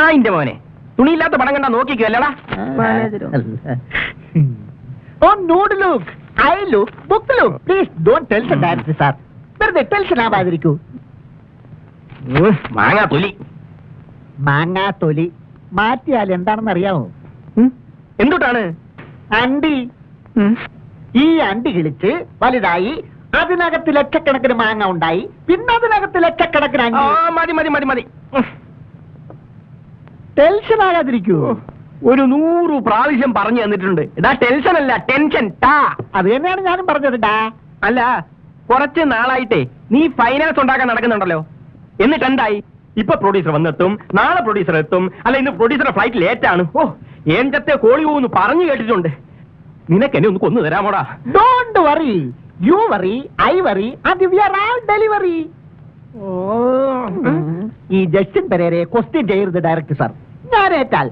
നായിന്റെ മോനെ, തുണിയില്ലാത്ത പടം കണ്ടാ നോക്കിക്കല്ലടാ. Oh, nude look, eye look, book look. Please don't tell the director, sir. വെറുതെ ടെൻഷൻ ആവാതിരിക്കൂ. മാങ്ങാ തൊലി. മാങ്ങാ തൊലി മാറ്റിയാൽ എന്താണെന്ന് അറിയാമോ? എന്തുട്ടാണ്? അണ്ടി. ഈ അണ്ടി കിളിച്ച് വലുതായി അതിനകത്ത് ലക്ഷക്കണക്കിന് മാങ്ങ ഉണ്ടായി, പിന്നെ അതിനകത്ത് ലക്ഷക്കണക്കിന് അണ്ടി. മതി മതി മതി മതി. ടെൻഷൻ ആകാതിരിക്കൂ. ഒരു 100 പ്രാവശ്യം പറഞ്ഞു തന്നിട്ടുണ്ട്. ഇതാ ടെൻഷൻ അല്ല, ടെൻഷൻ. അത് തന്നെയാണ് ഞാനും പറഞ്ഞത്. അല്ല, കുറച്ച് നാളായിട്ടേ നീ ഫൈനാൻസ് ഉണ്ടാക്കാൻ നടക്കുന്നുണ്ടല്ലോ, എന്നിട്ട് എന്തായി? ഇപ്പൊ പ്രൊഡ്യൂസർ വന്നെത്തും, നാളെ പ്രൊഡ്യൂസർ എത്തും, അല്ല ഇന്ന് പ്രൊഡ്യൂസറുടെ ഫ്ലൈറ്റ് ലേറ്റ് ആണ്. ഓ, എന്റെ കോളി പോകുന്നു പറഞ്ഞു കേട്ടിട്ടുണ്ട്. നിനക്ക് എന്നെ ഒന്ന് കൊന്നു തരാമോടാ? Don't worry, you worry, I worry, and we are all delivery. ഈ ജസ്റ്റിൻ പെരേരയെ ക്വസ്റ്റ്യൻ ചെയ്യരുത് ഡയറക്ടർ സാർ. ഞാൻ ഏറ്റാൽ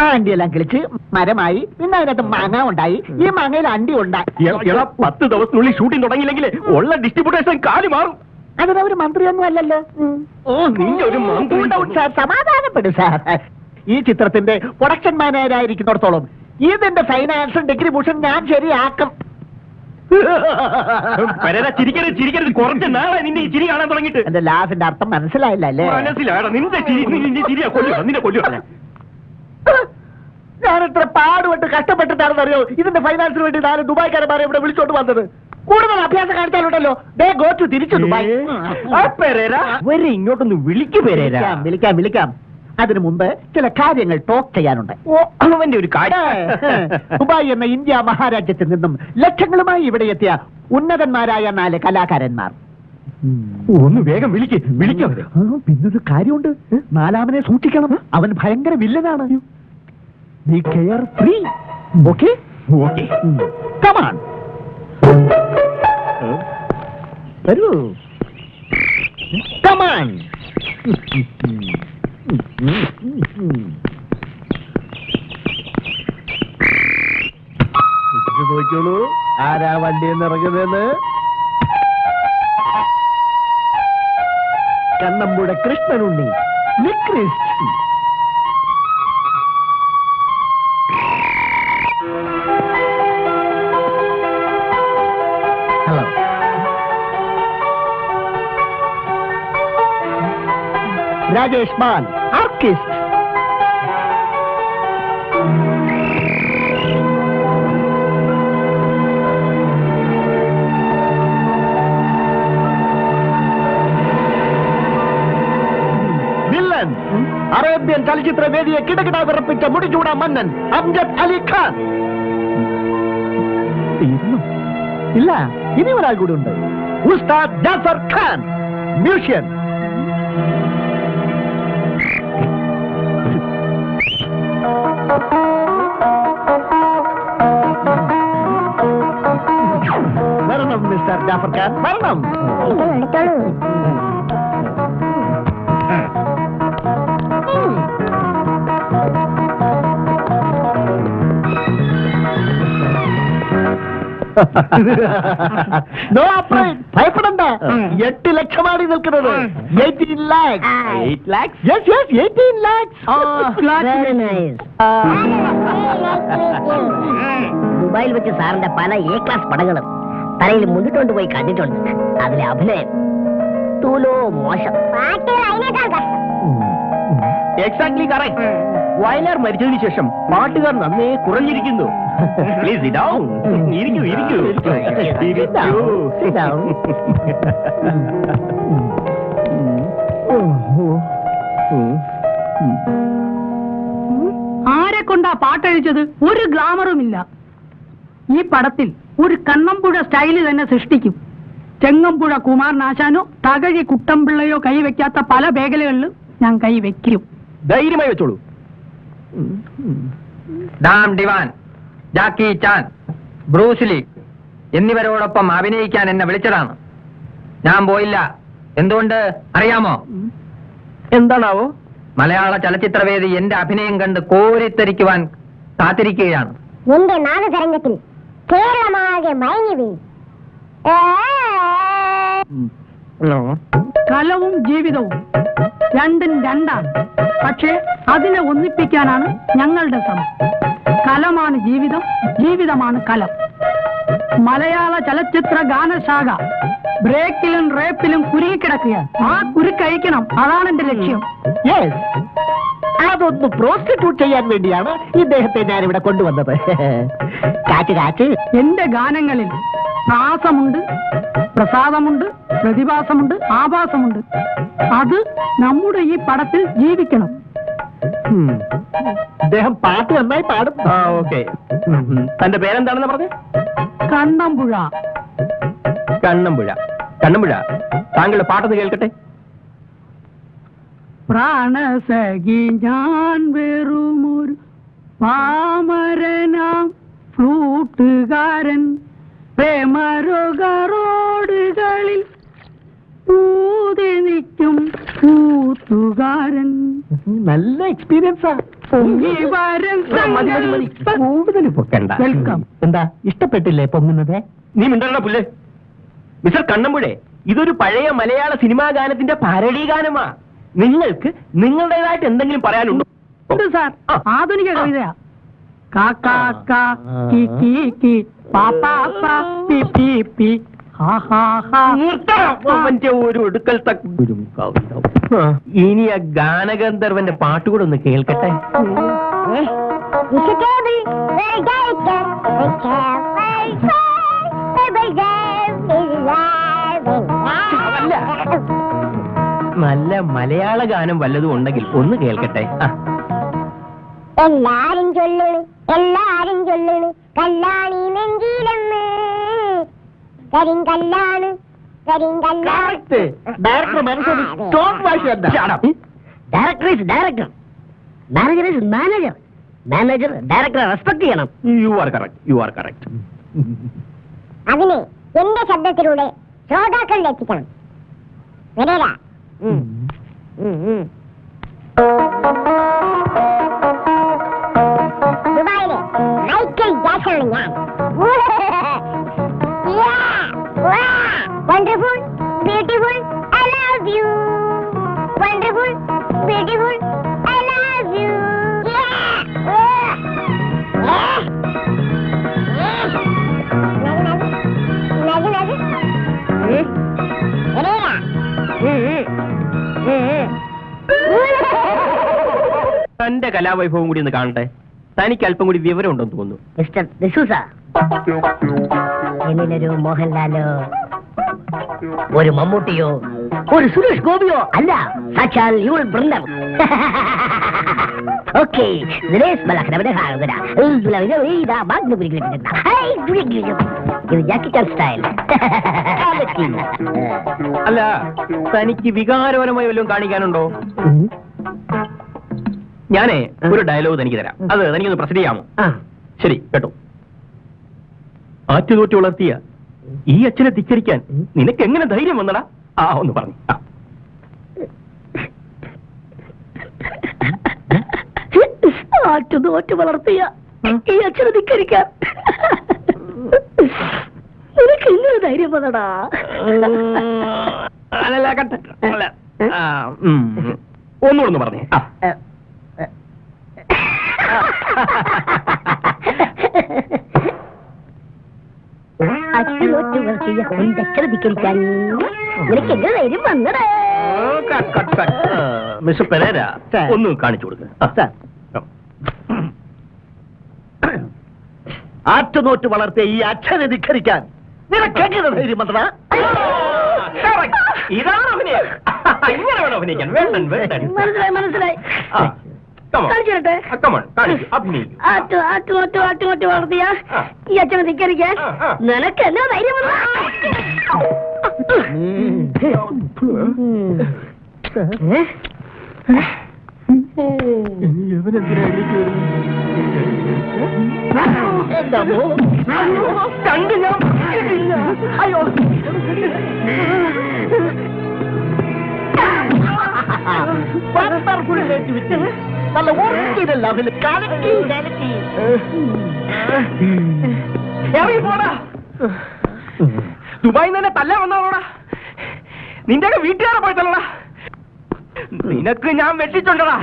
അണ്ടി എല്ലാം കിളിച്ച് മരമായി, പിന്നെ അതിനകത്ത് മാങ്ങ ഉണ്ടായി, ഈ മാങ്ങയിൽ അണ്ടി ഉണ്ടായി. 10 ദിവസത്തിനുള്ളിൽ ഷൂട്ടിംഗ് തുടങ്ങിയില്ലെങ്കിൽ ഉള്ള ഡിസ്ട്രിബ്യൂട്ടേഴ്സ് കാല് മാറും. അതിനൊരു മന്ത്രിയൊന്നും അല്ലല്ലോ. സമാധാനപ്പെടും സാർ. ഈ ചിത്രത്തിന്റെ പ്രൊഡക്ഷൻ മാനേജരായിരിക്കുന്നിടത്തോളം ഇതിന്റെ ഫൈനാൻസും ഡിസ്ട്രിബ്യൂഷൻ ഞാൻ ശരിയാക്കും. ചിരിക്കരുത് ചിരിക്കരുത്, കുറച്ച് നാളെ നിന്റെ ഈ ചിരി കാണാൻ തുടങ്ങിയിട്ട്. എന്റെ ലാഫിന്റെ അർത്ഥം മനസ്സിലായില്ല അല്ലേ? മനസ്സിലായടാ, നിന്റെ ചിരിയാ കൊല്ലുക, നിന്നെ കൊല്ലുക. ഞാൻ എത്ര പാടുപെട്ട് കഷ്ടപ്പെട്ടിട്ടാണെന്നറിയോ ഇതിന്റെ ഫൈനാൻസിന് വേണ്ടി 4 ദുബായ്ക്കാരന്മാരെ ഇവിടെ വിളിച്ചോണ്ട് വന്നത്. കൂടുതൽ അഭ്യാസം കാണിച്ചാലുണ്ടല്ലോ ദേ ഗോ ടു തിരിച്ചു ദുബായ്. ഇങ്ങോട്ടൊന്ന് വിളിക്കു പേരേരാ. വിളിക്കാം വിളിക്കാം. അതിനു മുമ്പ് ചില കാര്യങ്ങൾ ടോക്ക് ചെയ്യാനുണ്ട്. അവന്റെ ഒരു കാര്യം. ദുബായ് എന്ന ഇന്ത്യ മഹാരാജ്യത്തിൽ നിന്നും ലക്ഷങ്ങളുമായി ഇവിടെ എത്തിയ ഉന്നതന്മാരായ 4 കലാകാരന്മാർ. ഒന്ന് വേഗം വിളിക്കാം. പിന്നൊരു കാര്യമുണ്ട്, 4-ാമനെ സൂക്ഷിക്കണം. അവൻ ഭയങ്കര വില്ലനാണ്. Be carefree. Okay? Okay. Come on. വരൂ. Come on. നോക്കിയോളൂ ആരാ വണ്ടിയെന്ന് ഇറങ്ങുന്നതെന്ന്. കണ്ണമ്പുഴ കൃഷ്ണനുണ്ണി നിക്രിസ്റ്റ്. ഹലോ. രാജേഷ് മാൻ ആർട്ടിസ്റ്റ്. വില്ലൻ അറേബ്യൻ ചലച്ചിത്ര വേദിയെ കിടകിട വിറപ്പിച്ച മുടിചൂട മന്നൻ അംജദ് അലി ഖാൻ. ഇല്ല, ഇനി ഒരാൾ കൂടി ഉണ്ട്. ഉസ്താദ് ജാഫർ ഖാൻ മ്യൂസിയം. വരണം മിസ്റ്റർ ജാഫർ ഖാൻ, വരണം. ഭയപ്പെടണ്ട. 8 ലക്ഷമാണ് നിൽക്കുന്നത്. 18 lakhs. 8 lakhs? Yes, yes, 18 lakhs. Very nice. ദുബായിൽ വെച്ച് സാറിന്റെ പല A ക്ലാസ് പടങ്ങളും തലയിൽ മുന്നിട്ടുണ്ട് പോയി കണ്ടിട്ടുണ്ട്. അതിലെ അഭിനയം തൂലോ മോശം. Exactly correct. വയലാർ മരിച്ചതിന് ശേഷം പാട്ടുകാർ നന്നേ കുറഞ്ഞിരിക്കുന്നു. Please sit down. ഇരിക്കൂ. ആരെ കൊണ്ടാ പാട്ടെഴിച്ചത്? ഒരു ഗ്ലാമറും ഇല്ല. ഈ പടത്തിൽ ഒരു കണ്ണമ്പുഴ സ്റ്റൈല് തന്നെ സൃഷ്ടിക്കും. ചെങ്ങമ്പുഴ കുമാരനാശാനോ തകഴി കുട്ടമ്പിള്ളയോ കൈവയ്ക്കാത്ത പല മേഖലകളിലും ഞാൻ കൈവയ്ക്കും. ധൈര്യമായി വെച്ചോളൂ. ഡാം ഡിവാൻ, ജാക്കി ചാൻ, ബ്രൂസ്ലി എന്നിവരോടൊപ്പം അഭിനയിക്കാൻ എന്നെ വിളിച്ചതാണ്. ഞാൻ പോയില്ല. എന്തുകൊണ്ട് അറിയാമോ? എന്താണാവോ? മലയാള ചലച്ചിത്രവേദി എന്റെ അഭിനയം കണ്ട് കോരിത്തരിക്കുവാൻ കാത്തിരിക്കുകയാണ്. എന്റെ നാദതരംഗത്തിൽ കേരളമാകെ മയങ്ങി വീഴും. കലവും ജീവിതവും രണ്ടും രണ്ടാണ്. പക്ഷേ അതിനെ ഒന്നിപ്പിക്കാനാണ് ഞങ്ങളുടെ ശ്രമം. കലമാണ് ജീവിതം, ജീവിതമാണ് കലം. മലയാള ചലച്ചിത്ര ഗാനശാഖ ബ്രേക്കിലും റേപ്പിലും കുരുങ്ങിക്കിടക്കുകയാണ്. ആ കുരുക്കഴിക്കണം, അതാണ് എന്റെ ലക്ഷ്യം. യെസ്, അതൊന്ന് പ്രോസ്റ്റിറ്റ്യൂട്ട് ചെയ്യാൻ വേണ്ടിയാണ് ഇദ്ദേഹത്തെ ഞാൻ ഇവിടെ കൊണ്ടുവന്നത്. കാറ്റ് കാറ്റ്. എന്റെ ഗാനങ്ങളിൽ പ്രാസമുണ്ട്, പ്രസാദമുണ്ട്, പ്രതിഭാസമുണ്ട്, ആഭാസമുണ്ട്. അത് നമ്മുടെ ഈ പടത്തിൽ ജീവിക്കണം. അദ്ദേഹം പാട്ട് നന്നായി പാടും. ഓക്കെ. തന്റെ പേരെന്താണെന്ന് പറഞ്ഞേ? കണ്ണമ്പുഴ. കണ്ണമ്പുഴ. കണ്ണമ്പുഴ, താങ്കളുടെ പാട്ടൊന്ന് കേൾക്കട്ടെ. പ്രാണസഖി ഞാൻ വെറുമൊരു പാമരനാം ഫ്ലൂട്ടുകാരൻ, പ്രേമരോഗറോടുകളിൽ ൂതി നിൽക്കും കൂത്തുകാരൻ. നല്ല എക്സ്പീരിയൻസാ. കൂടുതൽ പൊക്കണ്ട. വെൽക്കം. എന്താ ഇഷ്ടപ്പെട്ടില്ലേ പൊങ്ങുന്നത്? നീ മിണ്ടണ്ട പുല്ലേ. മിസ്റ്റർ കണ്ണമ്പുഴേ, ഇതൊരു പഴയ മലയാള സിനിമാ ഗാനത്തിന്റെ പാരഡി ഗാനമാ. നിങ്ങൾക്ക് നിങ്ങളുടേതായിട്ട് എന്തെങ്കിലും പറയാനുണ്ടോ? ഉണ്ട് സാർ, ആധുനിക കവിതയാ. കാക്കാക്ക കി കി കി പാപ്പാപ്പ പി പി പി ഹാ ഹാ ഹാ. അവന്റെ ഒരു ഒടുക്കൽ ഇനി ആ ഗാനഗന്ധർവന്റെ പാട്ടുകൂടെ ഒന്ന് കേൾക്കട്ടെ. അല്ല, നല്ല മലയാള ഗാനം വല്ലതും ഉണ്ടെങ്കിൽ ഒന്ന് കേൾക്കട്ടെ. എല്ലാരും ചൊല്ലണ്, എല്ലാരും ചൊല്ലണ്, കല്ലാണി നെഞ്ചിലെന്ന്, കരിങ്കല്ലാണ്, കരിങ്കല്ലാണ്. ഡയറക്ടർ മനസ്സിൽ സ്റ്റോപ്പ് വായിച്ചു. Director is director, manager is manager. Manager ഡയറക്ടറെ റെസ്പെക്ട് ചെയ്യണം. You are correct, you are correct. അതിന് എന്റെ ശബ്ദത്തിലൂടെ ശ്രോതാക്കളിൽ എത്തിക്കണം. വരേല. ദുബായിലെ മൈക്കൽ ജാക്സൺ ഞാൻ. Wonderful, beautiful, I love you. Wonderful, beautiful, I love you. തന്റെ കലാവൈഭവം കൂടി ഒന്ന് കാണട്ടെ. തനിക്ക് അല്പം കൂടി വിവരം ഉണ്ടെന്ന് തോന്നുന്നു. മിസ്റ്റർ ഡിസൂസ, എന്നിലൊരു മോഹൻലാലോ, ഒരു മമ്മൂട്ടിയോ, ഒരു സുരേഷ് ഗോപിയോ അല്ല, സാക്ഷാൽ യുവൾ ബ്രണ്ടർ. ഓക്കെ, ഇത് ജാക്കി ചാൻ സ്റ്റൈൽ. അല്ല, തനിക്ക് വികാരപരമായി വല്ലതും കാണിക്കാനുണ്ടോ? ഞാനേ ഒരു ഡയലോഗ് തനിക്ക് തരാം. അത് തനിക്കൊന്ന് പ്രസന്റ് ചെയ്യാമോ? ശരി, കേട്ടോ. ആറ്റുതോറ്റ് വളർത്തിയ ഈ അച്ഛനെ ധിക്കരിക്കാൻ നിനക്ക് എങ്ങനെ ധൈര്യം വന്നടാ? ഒന്ന് പറഞ്ഞു. ആറ്റുതോറ്റ് വളർത്തിയ ഈ അച്ഛനെ ധിക്കരിക്കാൻ നിനക്ക് ഇങ്ങനെ ധൈര്യം വന്നടാ? ഒന്നുകൂടെ പറഞ്ഞേ. അച്ഛനോറ്റ് വളർത്തിയ കൊണ്ടച്ഛനെ ധിക്കരിക്കാൻ നിനക്ക് എങ്ങനെ ധൈര്യം വന്നടാ? മിസ്റ്റർ പെരേര, ഒന്ന് കാണിച്ചു കൊടുക്കുക. ആറ്റുനോറ്റ് വളർത്തിയ ഈ അച്ഛനെ ധിക്കരിക്കാൻ നിനക്കെങ്ങനെ ധൈര്യം വന്നടാ? ഇതാണ് അഭിനയം. ഇങ്ങനെ വേണം അഭിനയിക്കാൻ. വേണ്ടൻ വേണ്ടൻ. മനസ്സിലായി മനസ്സിലായി. കാണിച്ചോട്ടെ. അഭിനയിക്കും. ആറ്റുനോറ്റ് വളർത്തിയ ഈ അച്ഛനെ ധിക്കരിക്കാൻ നിനക്ക് എന്നാ ധൈര്യം വന്നടാ? കണ്ടു ഞാൻ. അയ്യോ, നല്ല ഓർക്കിഡല്ല അവന് കലക്കി കലക്കി. ഇറങ്ങി പോടാ. ദുബായിൽ തന്നെ തല്ല വന്നോടാ. നിന്റെ വീട്ടുകാരെ പോയിട്ടല്ലടാ. നിനക്ക് ഞാൻ വെട്ടിച്ചുണ്ടടാ.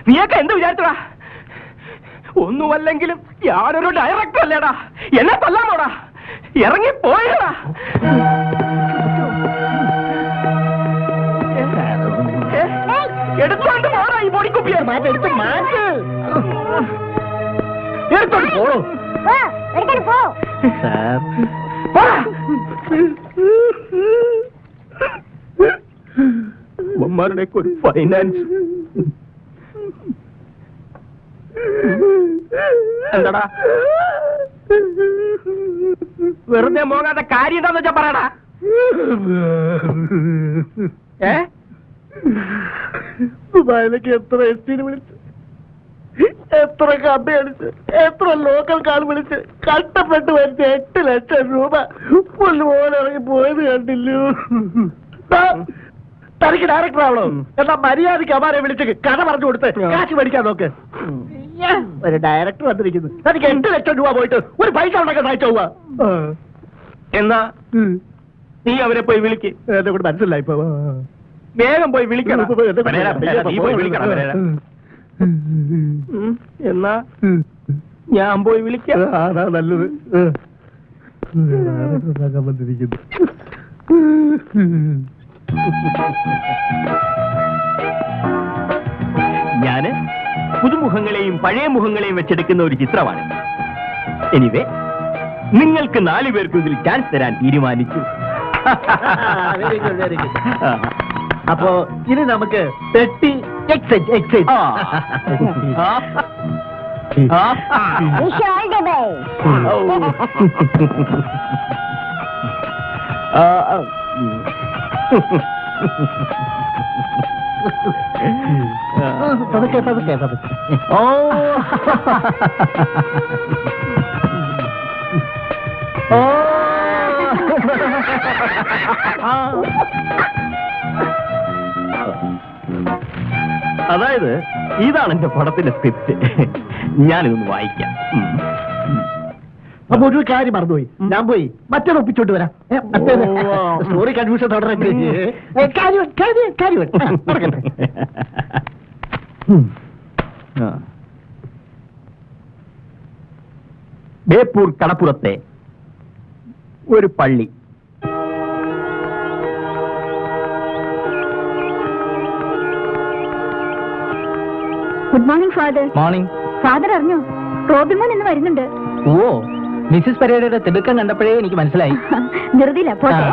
നീയൊക്കെ എന്ത് വിചാരിച്ചടാ? ഒന്നുമല്ലെങ്കിലും ഞാനൊരു ഡയറക്ടർ അല്ലേടാ. എന്നെ കൊല്ലാമോടാ? ഇറങ്ങി പോയടാ. എടുത്തോണ്ട് പോടാ ഈ പൊടിക്കുപ്പിയെ. എടുത്ത് മാറ്റ്. എടുത്തോണ്ട് പോടോ. പോ, എടുത്തോണ്ട് പോ. സാർ, അമ്മമാരുടെയൊക്കെ ഒരു ഫൈനാൻസ്. എന്താടാ വെറുതെ മോങ്ങാത്ത കാര്യം എന്താന്ന് വെച്ചാ പറയടാ. ദുബായിലേക്ക് എത്ര എസ്റ്റിന് വിളിച്ച്, എത്ര കമ്പി അടിച്ച്, എത്ര ലോക്കൽ കാൾ വിളിച്ച് കഷ്ടപ്പെട്ട് വരുന്ന 8 ലക്ഷം രൂപ പുല്ലുപോലെ ഇറങ്ങി പോയത് കണ്ടില്ലയോ? തനിക്ക് ഡയറക്ടർ ആവണോ? എന്നാ മര്യാദയ്ക്ക് അമാരെ വിളിച്ച് കഥ പറഞ്ഞു കൊടുത്ത് കാശ് മേടിക്കാൻ നോക്ക്. ഒരു ഡയറക്ടർ വന്നിരിക്കുന്നു. തനിക്ക് 8 ലക്ഷം രൂപ പോയിട്ട് ഒരു പൈസ ഉണ്ടാക്കാൻ സഹായിച്ചോ? എന്നാ നീ അവരെ പോയി വിളിക്ക്. എന്നെ കൂടെ മനസ്സിലായി ഇപ്പൊ. വേഗം പോയി വിളിക്കണം. നീ പോയി വിളിക്കണം വരേരാ. എന്നാ ഞാൻ പോയി വിളിക്കാം. അതാ നല്ലത്. വന്നിരിക്കുന്നു. ഞാന് പുതുമുഖങ്ങളെയും പഴയ മുഖങ്ങളെയും വെച്ചെടുക്കുന്ന ഒരു ചിത്രമാണ്. എനിവേ, നിങ്ങൾക്ക് 4 പേർക്കും ഇതിൽ ചാൻസ് തരാൻ തീരുമാനിച്ചു. Very good, very good. അപ്പോ ഇനി നമുക്ക് 30 excite. Wish you all the best. പതുക്കെ. ഓ, അതായത് ഇതാണ് എന്റെ പടത്തിന്റെ സ്ക്രിപ്റ്റ്. ഞാനിതൊന്ന് വായിക്കാം. അപ്പൊ ഒരു കാര്യം മറന്നുപോയി. ഞാൻ പോയി മറ്റേത് ഒപ്പിച്ചോട്ട് വരാം. സ്റ്റോറി കൺഫ്യൂഷൻ തുടരട്ടെ. ബേപ്പൂർ കടപ്പുറത്തെ ഒരു പള്ളി. Good morning father. Morning. Father അറിഞ്ഞോ, റോബിമോൻ ഇന്ന് വരുന്നുണ്ട്. ഓ, മിസ്സിസ് പെരേരയുടെ തിടുക്കം കണ്ടപ്പോഴേ എനിക്ക് മനസ്സിലായി. ധൃതിയില്ല, പോട്ടെ.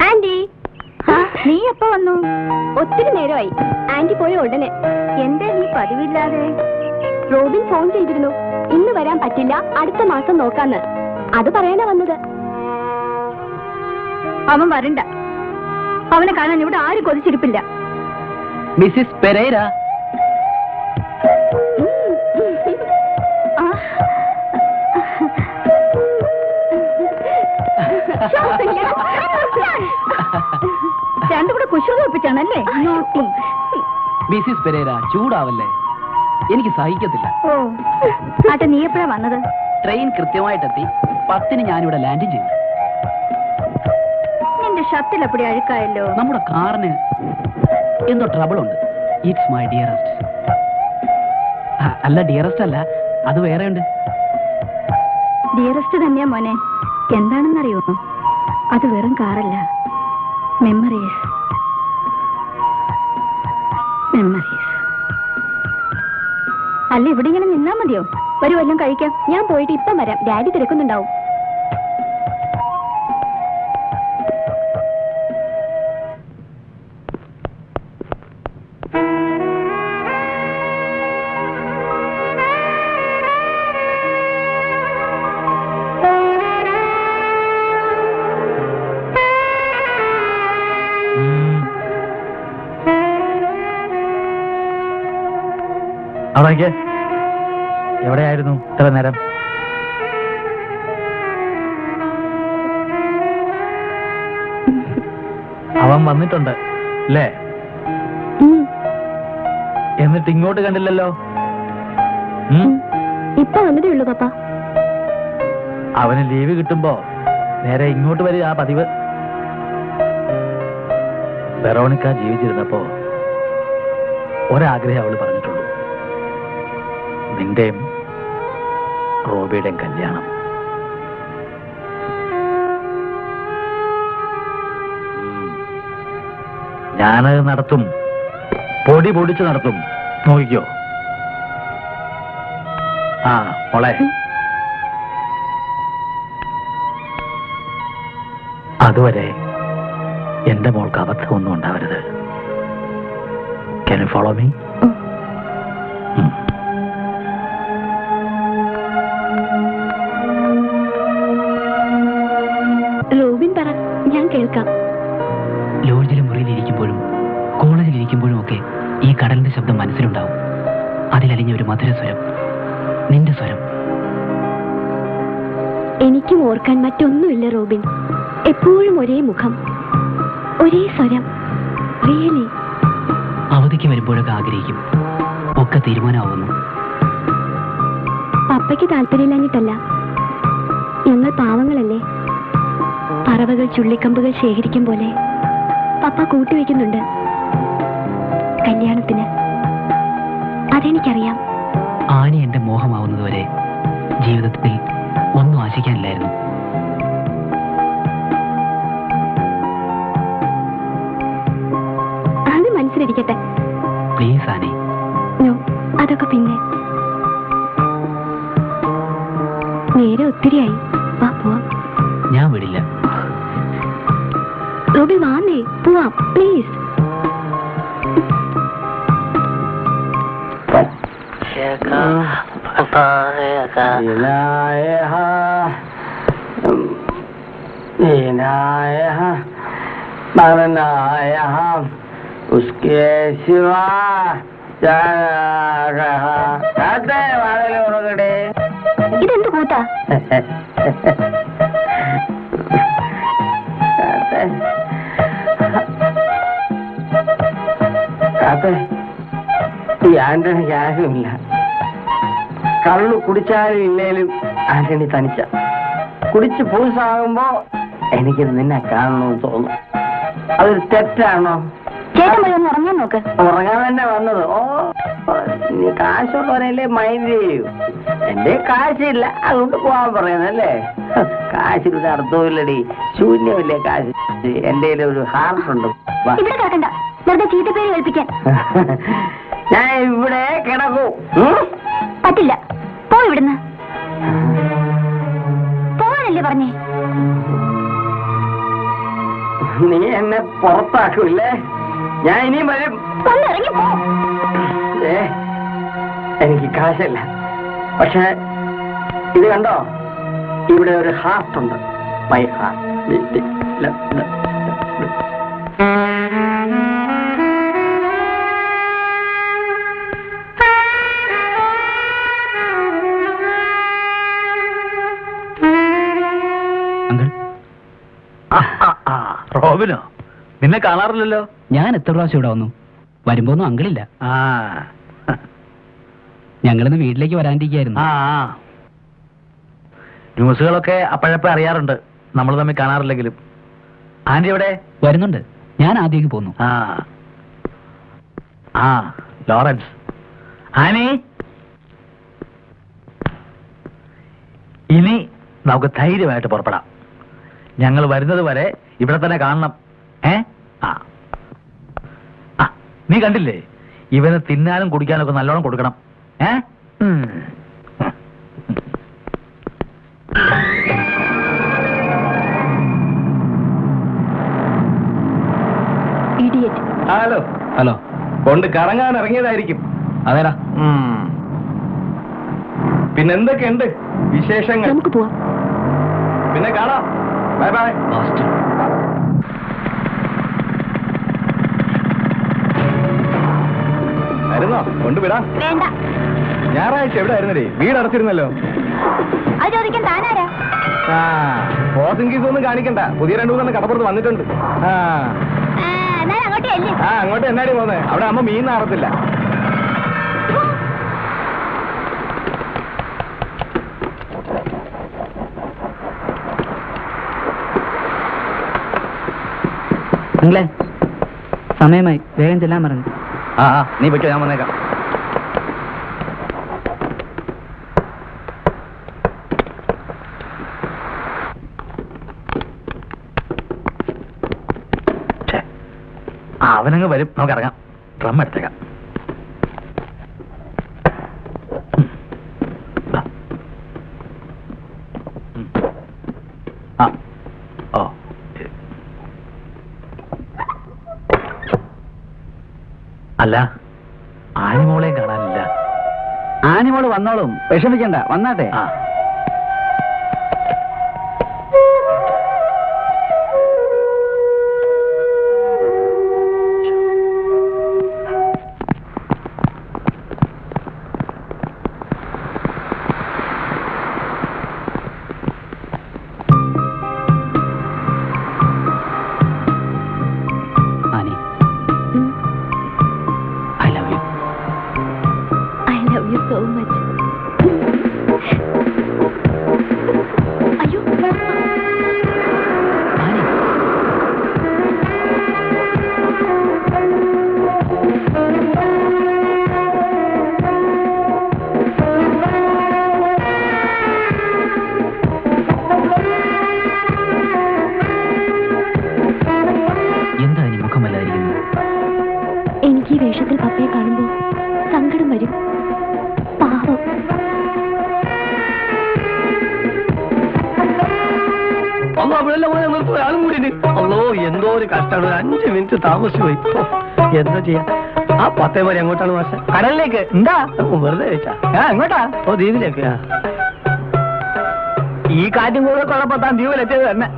ആന്റി, നീ എപ്പോ വന്നു? ഒത്തിരി നേരമായി. ആന്റി പോയ ഉടനെ. എന്താ നീ പതിവില്ലാതെ? റോബിൻ ഫോൺ ചെയ്തിരുന്നു, ഇന്ന് വരാൻ പറ്റില്ല, അടുത്ത മാസം നോക്കാന്ന്. അത് പറയാനാ വന്നത്. അവൻ വരണ്ട. അവനെ കാണാൻ ഇവിടെ ആരും കൊതിച്ചിരിപ്പില്ല. Mrs Pereira. രണ്ടും കൂടെ കുശുമ്പ് ഒപ്പിച്ചാണല്ലേ? മിസ്സിസ് പെരേര, ചൂടാവല്ലേ, എനിക്ക് സഹിക്കത്തില്ല. ഓ, ആട്ടെ, നീ എപ്പോഴാ വന്നത്? ട്രെയിൻ കൃത്യമായിട്ടെത്തി. 10-ന് ഞാനിവിടെ ലാൻഡ് ചെയ്തു. നിന്റെ ഷർട്ടിൽ അപ്പടി അഴുക്കായല്ലോ. നമ്മുടെ കാറിന് എന്തോ ട്രബിൾ ഉണ്ട്. It's my dearest. അല്ല, ഡിയറസ്റ്റ് അല്ല, അത് വേറെ ഉണ്ട്. ഡിയറസ്റ്റ് തന്നെയാ മോനെ. എന്താണെന്നറിയോ, അത് വെറും കാറല്ല, മെമ്മറീസ്. അല്ല, ഇവിടെ ഇങ്ങനെ നിന്നാ മതിയോ? വരൂ, വല്ലതും കഴിക്കാം. ഞാൻ പോയിട്ട് ഇപ്പം വരാം. ഡാഡി തിരക്കുന്നുണ്ടാവും. അവിടെ എവിടെയായിരുന്നു ഇത്ര നേരം? അവൻ വന്നിട്ടുണ്ട് അല്ലേ? എന്നിട്ട് ഇങ്ങോട്ട് കണ്ടില്ലല്ലോ. ഇപ്പൊ വന്നതേ ഉള്ളൂ പപ്പ. അവന് ലീവ് കിട്ടുമ്പോ നേരെ ഇങ്ങോട്ട് വരിക ആ പതിവ്. വെറോണിക്ക ജീവിച്ചിരുന്നപ്പോ ഒരാഗ്രഹം അവള് പറഞ്ഞിട്ടുള്ളൂ, നിന്റെയും റോബിയുടെയും കല്യാണം. ഞാനത് നടത്തും, പൊടി പൊടിച്ച് നടത്തും, നോക്കിക്കോ. ആ മോളെ, അതുവരെ എന്റെ മോൾക്ക് അബദ്ധമൊന്നും ഉണ്ടാവരുത്. Can you follow me? Robin പറ, ഞാൻ കേൾക്കാം. ലോഡ്ജിലെ മുറിയിലിരിക്കുമ്പോഴും കോളേജിലിരിക്കുമ്പോഴും ഒക്കെ ഈ കടലിന്റെ ശബ്ദം മനസ്സിലുണ്ടാവും. അതിലലിഞ്ഞ ഒരു മധുര സ്വരം, നിന്റെ സ്വരം. എനിക്കും ഓർക്കാൻ മറ്റൊന്നുമില്ല റോബിൻ. എപ്പോഴും ഒരേ മുഖം, ഒരേ സ്വരം. റിയലി. അവധിക്ക് വരുമ്പോഴൊക്കെ ആഗ്രഹിക്കും, ഒക്കെ തീരുമാനമാവുന്നു. പപ്പയ്ക്ക് താല്പര്യമില്ലാഞ്ഞിട്ടല്ല, ഞങ്ങൾ പാവങ്ങളല്ലേ. പറവകൾ ചുള്ളിക്കമ്പുകൾ ശേഖരിക്കും പോലെ പപ്പ കൂട്ടിവെക്കുന്നുണ്ട് കല്യാണത്തിന്. അതെനിക്കറിയാം. ആനി എന്റെ മോഹമാവുന്നതുവരെ ജീവിതത്തിൽ ഒന്നും ആശിക്കാനില്ലായിരുന്നു. അത് മനസ്സിലിരിക്കട്ടെ. Please Annie. നോ, അതൊക്കെ പിന്നെ. നേരെ ഒത്തിരിയായി. വാ പോവാം. ഞാൻ വിടില്ല. റോബി വാന്നേ, പോവാം പ്ലീസ്. उसके सिवा ഇതെന്ത് കൂട്ടാ? ഈ ആന്റണിക്ക് ആരുമില്ല. കള്ളു കുടിച്ചാലും ഇല്ലേലും ആന്റണി തനിച്ച. കുടിച്ച് പൂസാകുമ്പോ എനിക്ക് നിന്നെ കാണണമെന്ന് തോന്നും. അതൊരു തെറ്റാണോ? ചേട്ടൻ പോയി ഒന്ന് ഉറങ്ങാൻ നോക്ക്. ഉറങ്ങാൻ തന്നെ വന്നത്. ഓ, നീ കാശുള്ളവരല്ലേ മൈൻഡ് ചെയ്യൂ. എന്റെ കാശില്ല, അതുകൊണ്ട് പോവാൻ പറയുന്നല്ലേ. കാശിനൊരു അർത്ഥമില്ലടി, ശൂന്യമല്ലേ കാശ്. എന്റെ ഒരു ഹാർട്ട് ഉണ്ട്. ഇവിടെ കിടക്കണ്ട, വെറുതെ ചീത്തപ്പേര് കേൾപ്പിക്കാൻ. ഞാൻ ഇവിടെ കിടക്കൂ. പറ്റില്ല, പോ ഇവിടുന്ന്. പോവാനല്ലേ പറഞ്ഞേ? നീ എന്നെ പുറത്താക്കൂല്ലേ? ഞാൻ ഇനിയും വരും. ഇറങ്ങി പോ. എനിക്ക് കാശല്ല, പക്ഷെ ഇത് കണ്ടോ, ഇവിടെ ഒരു ഹാർട്ട് ഉണ്ട്. My heart. റോബിനോ? നിന്നെ കാണാറില്ലല്ലോ. ഞാൻ എത്ര പ്രാവശ്യം ഇവിടെ വന്നു. വരുമ്പോന്നും അങ്കിളില്ല. ഞങ്ങളിന്ന് വീട്ടിലേക്ക് വരാണ്ടിരിക്കായിരുന്നു. ന്യൂസുകളൊക്കെ അപ്പോഴപ്പോ അറിയാറുണ്ട്, നമ്മൾ തമ്മിൽ കാണാറില്ലെങ്കിലും. ആന്റി എവിടെ? വരുന്നുണ്ട്, ഞാൻ ആദ്യമേക്ക് പോന്നു. ലോറൻസ്. ആനി, ഇനി നമുക്ക് ധൈര്യമായിട്ട് പുറപ്പെടാം. ഞങ്ങൾ വരുന്നത് വരെ ഇവിടെ തന്നെ കാണണം. നീ കണ്ടില്ലേ, ഇവന് തിന്നാനും കുടിക്കാനും ഒക്കെ നല്ലോണം കൊടുക്കണം. Hello hello. കൊണ്ട് കറങ്ങാൻ ഇറങ്ങിയതായിരിക്കും. അതേടാ. പിന്നെന്തൊക്കെയുണ്ട് വിശേഷങ്ങൾ? നമുക്ക് പോവാം. പിന്നെ കാണാം. Bye bye. ആയിരുന്നോ? കൊണ്ടുവിടാം. വേണ്ട. ഞായറാഴ്ച എവിടെ ആയിരുന്നേ? വീട് അടച്ചിരുന്നല്ലോ. അത് ചോദിക്കാൻ താനാരാ? പോസിംഗീസ് ഒന്നും കാണിക്കണ്ട, പുതിയ 2-3 കടപ്പുറത്ത് വന്നിട്ടുണ്ട്. അങ്ങോട്ടേ അല്ലേ? അങ്ങോട്ട് എന്നാടി പോന്നെ? അവിടെ അമ്മ മീൻ നാറത്തില്ല. നിങ്ങളെ സമയമായി, വേഗം ചെല്ലാൻ പറഞ്ഞു. ആ നീ പറ്റോ, ഞാൻ വന്നേക്കാം. അവനങ്ങ് വരും, നമുക്ക് ഇറങ്ങാം. ഡ്രം എടുത്തേക്കാം. അല്ല, ആനിമോളെയും കാണാനില്ല. ആനിമോള് വന്നോളും, വിഷമിക്കണ്ട, വന്നാട്ടെ. Annie, I love U. I love you so much. അയ്യോ ആനി, എന്താ ഇനി മുഖം വല്ലാതിരിക്കുന്നത്? എനിക്ക് ഈ വേഷത്തിൽ പപ്പയെ കാണുമ്പോ സങ്കടം വരും. പാവം. ആളും കൂടി അല്ലോ, എന്തോ ഒരു കഷ്ടമാണ്. ഒരു 5 മിനിറ്റ് താമസിച്ചു പോയി. എന്താ ചെയ്യാ? ആ 10 വരെ എങ്ങോട്ടാണ് മാഷ? കടലിലേക്ക്. എന്താ വെറുതെ ചോദിച്ചാ? എങ്ങോട്ടാ? ഓ, ദ്വീപിലേക്ക്. ഈ കാറ്റും കൂടെ ഉള്ളപ്പോ താൻ ദ്വീപിലെത്തിയത് തന്നെ.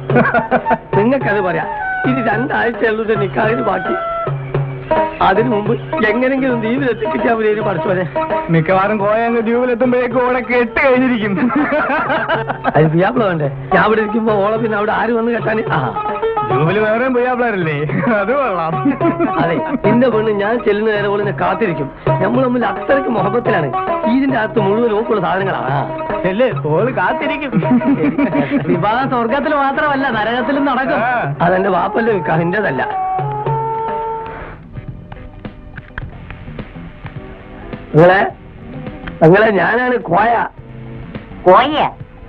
നിങ്ങൾക്കത് പറയാം. ഇനി 2 ആഴ്ചയുള്ളത് നിക്കാഹിന് ബാക്കി. അതിനു മുമ്പ് എങ്ങനെങ്കിലും ദ്വീപിലെത്തി കിട്ടിയാൽ മതി. പഠിച്ചോനെ, മിക്കവാറും കോയങ്ങ് ദ്വീപിലെത്തുമ്പോഴേക്കും ഓടെ കെട്ട് കഴിഞ്ഞിരിക്കും. അത് പിയാപ്പിള വേണ്ടേ? ഞാൻ ഇവിടെ ഇരിക്കുമ്പോ ഓളെ പിന്നെ അവിടെ ആര് വന്ന് കെട്ടാന്? ദ്വീപില് വേറെയും പിള്ളേരല്ലേ, അത് കൊള്ളാം. അതെ, എന്റെ പെണ്ണ് ഞാൻ ചെല്ലുന്ന നേരം പോലെ എന്നെ കാത്തിരിക്കും. നമ്മൾ തമ്മിൽ അത്രയ്ക്ക് മുഹബത്തിലാണ്. ഇതിന്റെ അകത്ത് മുഴുവൻ ഓക്കുള്ള സാധനങ്ങളാണ്. അല്ലേ, ഓള് കാത്തിരിക്കും. വിവാഹം സ്വർഗത്തിൽ മാത്രമല്ല, നരകത്തിലും നടക്കും. അതെന്റെ വാപ്പല്ലേ നിന്റേതല്ല. നിങ്ങളെ ഞാനാണ് കോയ. കോയ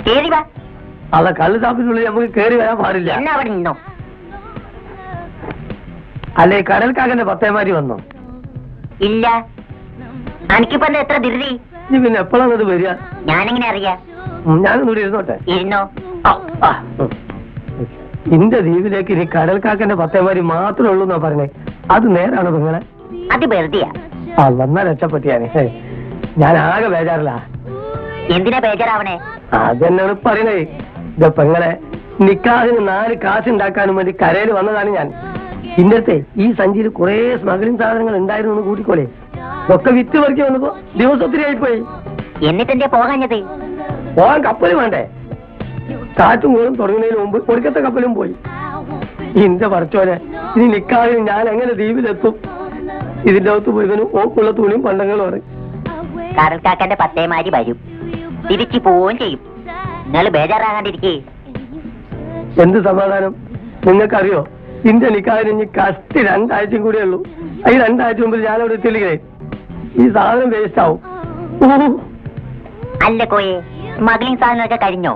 കേറി വാ. അല്ല, കള്ള് ഷാപ്പിനുള്ളിൽ നമുക്ക് കയറി വരാൻ പാടില്ല. എന്നാ അവിടെ നിന്നോ. അല്ലെ, കടൽക്കാകന്റെ പത്തേമാരി വന്നോ? ഇല്ല, എനിക്കിപ്പോ എന്താ എത്ര ധൃതി? നീ പിന്നെ എപ്പോഴാണ് ഇത് വരിക? ഞാനെങ്ങനെ അറിയാ? ഞാനൊന്നുകൂടി ഇരുന്നോട്ടെ. ഇരുന്നോ. ഇന്റെ ദ്വീപിലേക്ക് ഇനി കടൽക്കാക്കന്റെ പത്തേമാരി മാത്രമേ ഉള്ളൂ എന്നാ പറഞ്ഞേ. അത് നേരാണോ നിങ്ങളെ? അത് വെറുതെയാ. വന്നാ രക്ഷപ്പെട്ടിയാനേ. ഞാൻ ആകെ ബേജാറില്ല. എന്തിനാ ബേജാറാവണേ? അതെന്നാണ് പറയണേ. ഇത് പെങ്ങളെ നിക്കാഹിന് 4 കാശ് ഉണ്ടാക്കാനും വേണ്ടി കരയിൽ വന്നതാണ് ഞാൻ. ഇന്നത്തെ ഈ സഞ്ചിയിൽ കുറെ സ്മഗ്ലിംഗ് സാധനങ്ങൾ ഉണ്ടായിരുന്നു എന്ന് കൂട്ടിക്കോളെ. ഒക്കെ വിറ്റ് പറിക്കി വന്നപ്പോ ദിവസം ഒത്തിരി ആയിപ്പോയി. എന്നിട്ടെന്താ പോകാഞ്ഞത്? പോകാൻ കപ്പലും വേണ്ടേ? കാറ്റും കൂടും തുടങ്ങുന്നതിന് മുമ്പ് ഒടുക്കത്തെ കപ്പലും പോയി. ഇന്റെ പറച്ചോനെ, ഇനി നിക്കാഹിന് ഞാൻ എങ്ങനെ ദ്വീപിലെത്തും? ഇതിന്റെ അകത്ത് പോയതിനും ഓക്കുള്ള തുണിയും പണ്ടങ്ങളും പറയും. കടൽക്കാക്കന്റെ പത്തേമാരി വരും, തിരിച്ചു പോവുകയും ചെയ്യും. നിങ്ങൾ ബേജാറാകാണ്ടിരിക്കേ. എന്ത് സമാധാനം? നിങ്ങൾക്കറിയോ, ഇന്റെ നിക്കാഹിന് ഇനി കഷ്ടി 2 ആഴ്ചയും കൂടെ ഉള്ളൂ. ഈ 2 ആഴ്ച മുമ്പിൽ ഞാനവിടെ എത്തിയില്ലേ, ഈ സാധനം വേസ്റ്റ് ആവും. അല്ല കോയെ, സ്മഗ്ലിംഗ് സാധനമൊക്കെ കഴിഞ്ഞോ?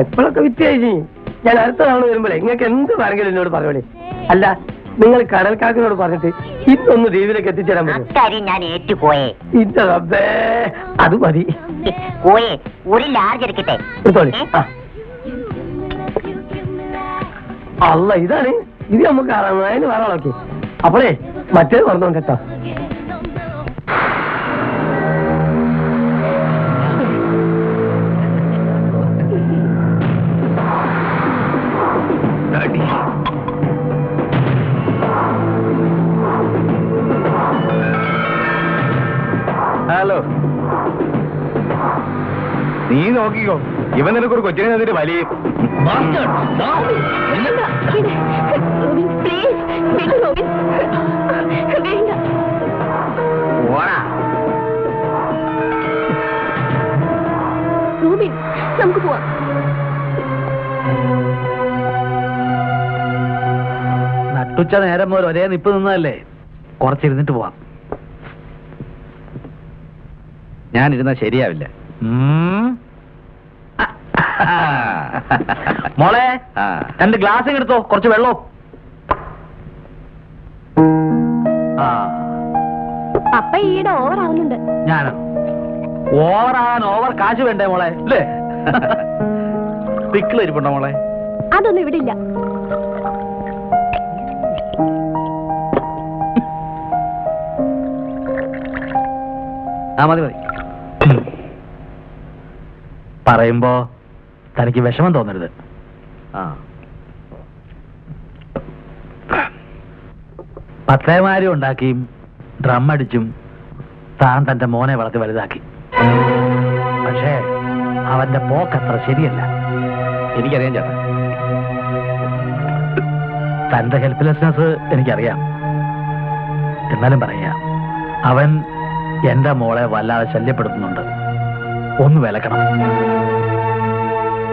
ഇപ്പോഴൊക്കെ വിറ്റ് കഴിഞ്ഞു. ഞാൻ അടുത്ത തവണ വരുമ്പോഴേ നിങ്ങൾക്ക് എന്ത് പറഞ്ഞാലും എന്നോട് പറയോളേ. അല്ല, നിങ്ങൾ കടൽക്കാക്കിനോട് പറഞ്ഞിട്ട് ഇന്നൊന്ന് ദ്വീപിലേക്ക് എത്തിച്ചേരാൻ പറ്റും? അക്കാര്യം ഞാൻ ഏറ്റുപോയേ. ഇന്റെ റബ്ബേ, അത് മതി. കോയെ, ഒരു ലാർജ് എടുക്കട്ടെ. എടുത്തോളി. അല്ല, ഇതാണ് ഇത്. നമുക്ക് അതിന് വേറെ ആളൊക്കെ. അപ്പോഴേ മറ്റേത് പറഞ്ഞോ കേട്ടോ. ഹലോ, നീ നോക്കിക്കോ, ഇവൻ നിനക്കൊരു കൊച്ചിനെ തന്നിട്ട് വലിയ റൂബിൻ, നമുക്ക് പോവാം. നട്ടുച്ച നേരം മുതൽ ഒരേ നിപ്പ് നിന്നതല്ലേ, കുറച്ചിരുന്നിട്ട് പോവാം. ഞാനിരുന്നാ ശരിയാവില്ല. മോളെ, ആ. 2 ഗ്ലാസ് എടുത്തോ, കുറച്ച് വെള്ളവും. ആ, പപ്പ ഈയിടെ ഓവർ ആവുന്നുണ്ട്. ഞാനോ? ഓവറാകാൻ ഓവർ കാശ് വേണ്ടേ മോളെ, അല്ലേ? പിക്കിൾ ഇരിപ്പുണ്ടോ മോളെ? അതൊന്നും ഇവിടെ ഇല്ല. ആ മതി മതി. പറയുമ്പോ തനിക്ക് വിഷമം തോന്നരുത്. ആ പത്തേമാരി ഉണ്ടാക്കിയും ഡ്രം അടിച്ചും താൻ തന്റെ മോനെ വളർത്തി വലുതാക്കി. പക്ഷേ അവന്റെ പോക്കത്ര ശരിയല്ല. എനിക്കറിയാം ചേട്ടാ. തന്റെ ഹെൽപ്ലെസ്നെസ് എനിക്കറിയാം. എന്നാലും പറയാ, അവൻ എന്റെ മോളെ വല്ലാതെ ശല്യപ്പെടുത്തുന്നുണ്ട്. ഒന്ന് വിലക്കണം.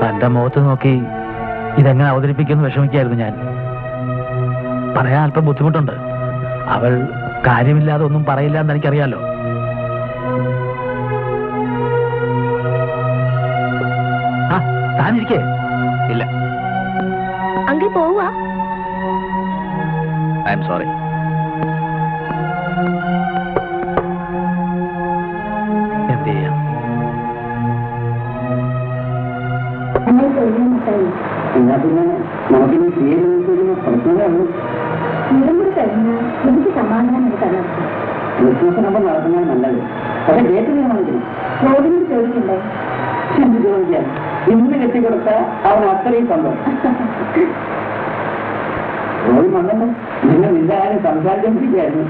തന്റെ മുഖത്ത് നോക്കി ഇതെങ്ങനെ അവതരിപ്പിക്കുമെന്ന് വിഷമിക്കായിരുന്നു ഞാൻ. പറയാൻ അല്പം ബുദ്ധിമുട്ടുണ്ട്. അവൾ കാര്യമില്ലാതെ ഒന്നും പറയില്ല എന്ന് എനിക്കറിയാലോ. ആ, താനിരിക്കേ. ഇല്ല, അങ്കിൾ പോവാ? I am sorry. എന്ത് ചെയ്യാം? എനിക്ക് സമാധാനം നടത്തുന്നത് നല്ലത്. പക്ഷെ കേട്ട് തീരുമാനിക്കണം. റോഡിനോട് ചോദിക്കണ്ടേ? എന്ത് ചോദിക്കാൻ? ഇന്ന് കെട്ടിക്കൊടുത്ത അവൻ അത്രയും സന്തോഷം. റോഡിൽ വന്നല്ലോ, നിങ്ങൾ നിന്റെ കാര്യം സംസാരിച്ചോണ്ടിരിക്കുകയായിരുന്നു.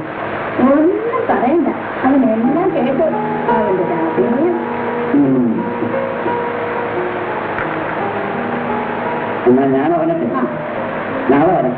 ഒന്നും പറയണ്ട, അവനെല്ലാം കേട്ടു. അവന്റെ രാത്രിയും എന്നാ ഞാൻ അവനെ നാളെ വരാം.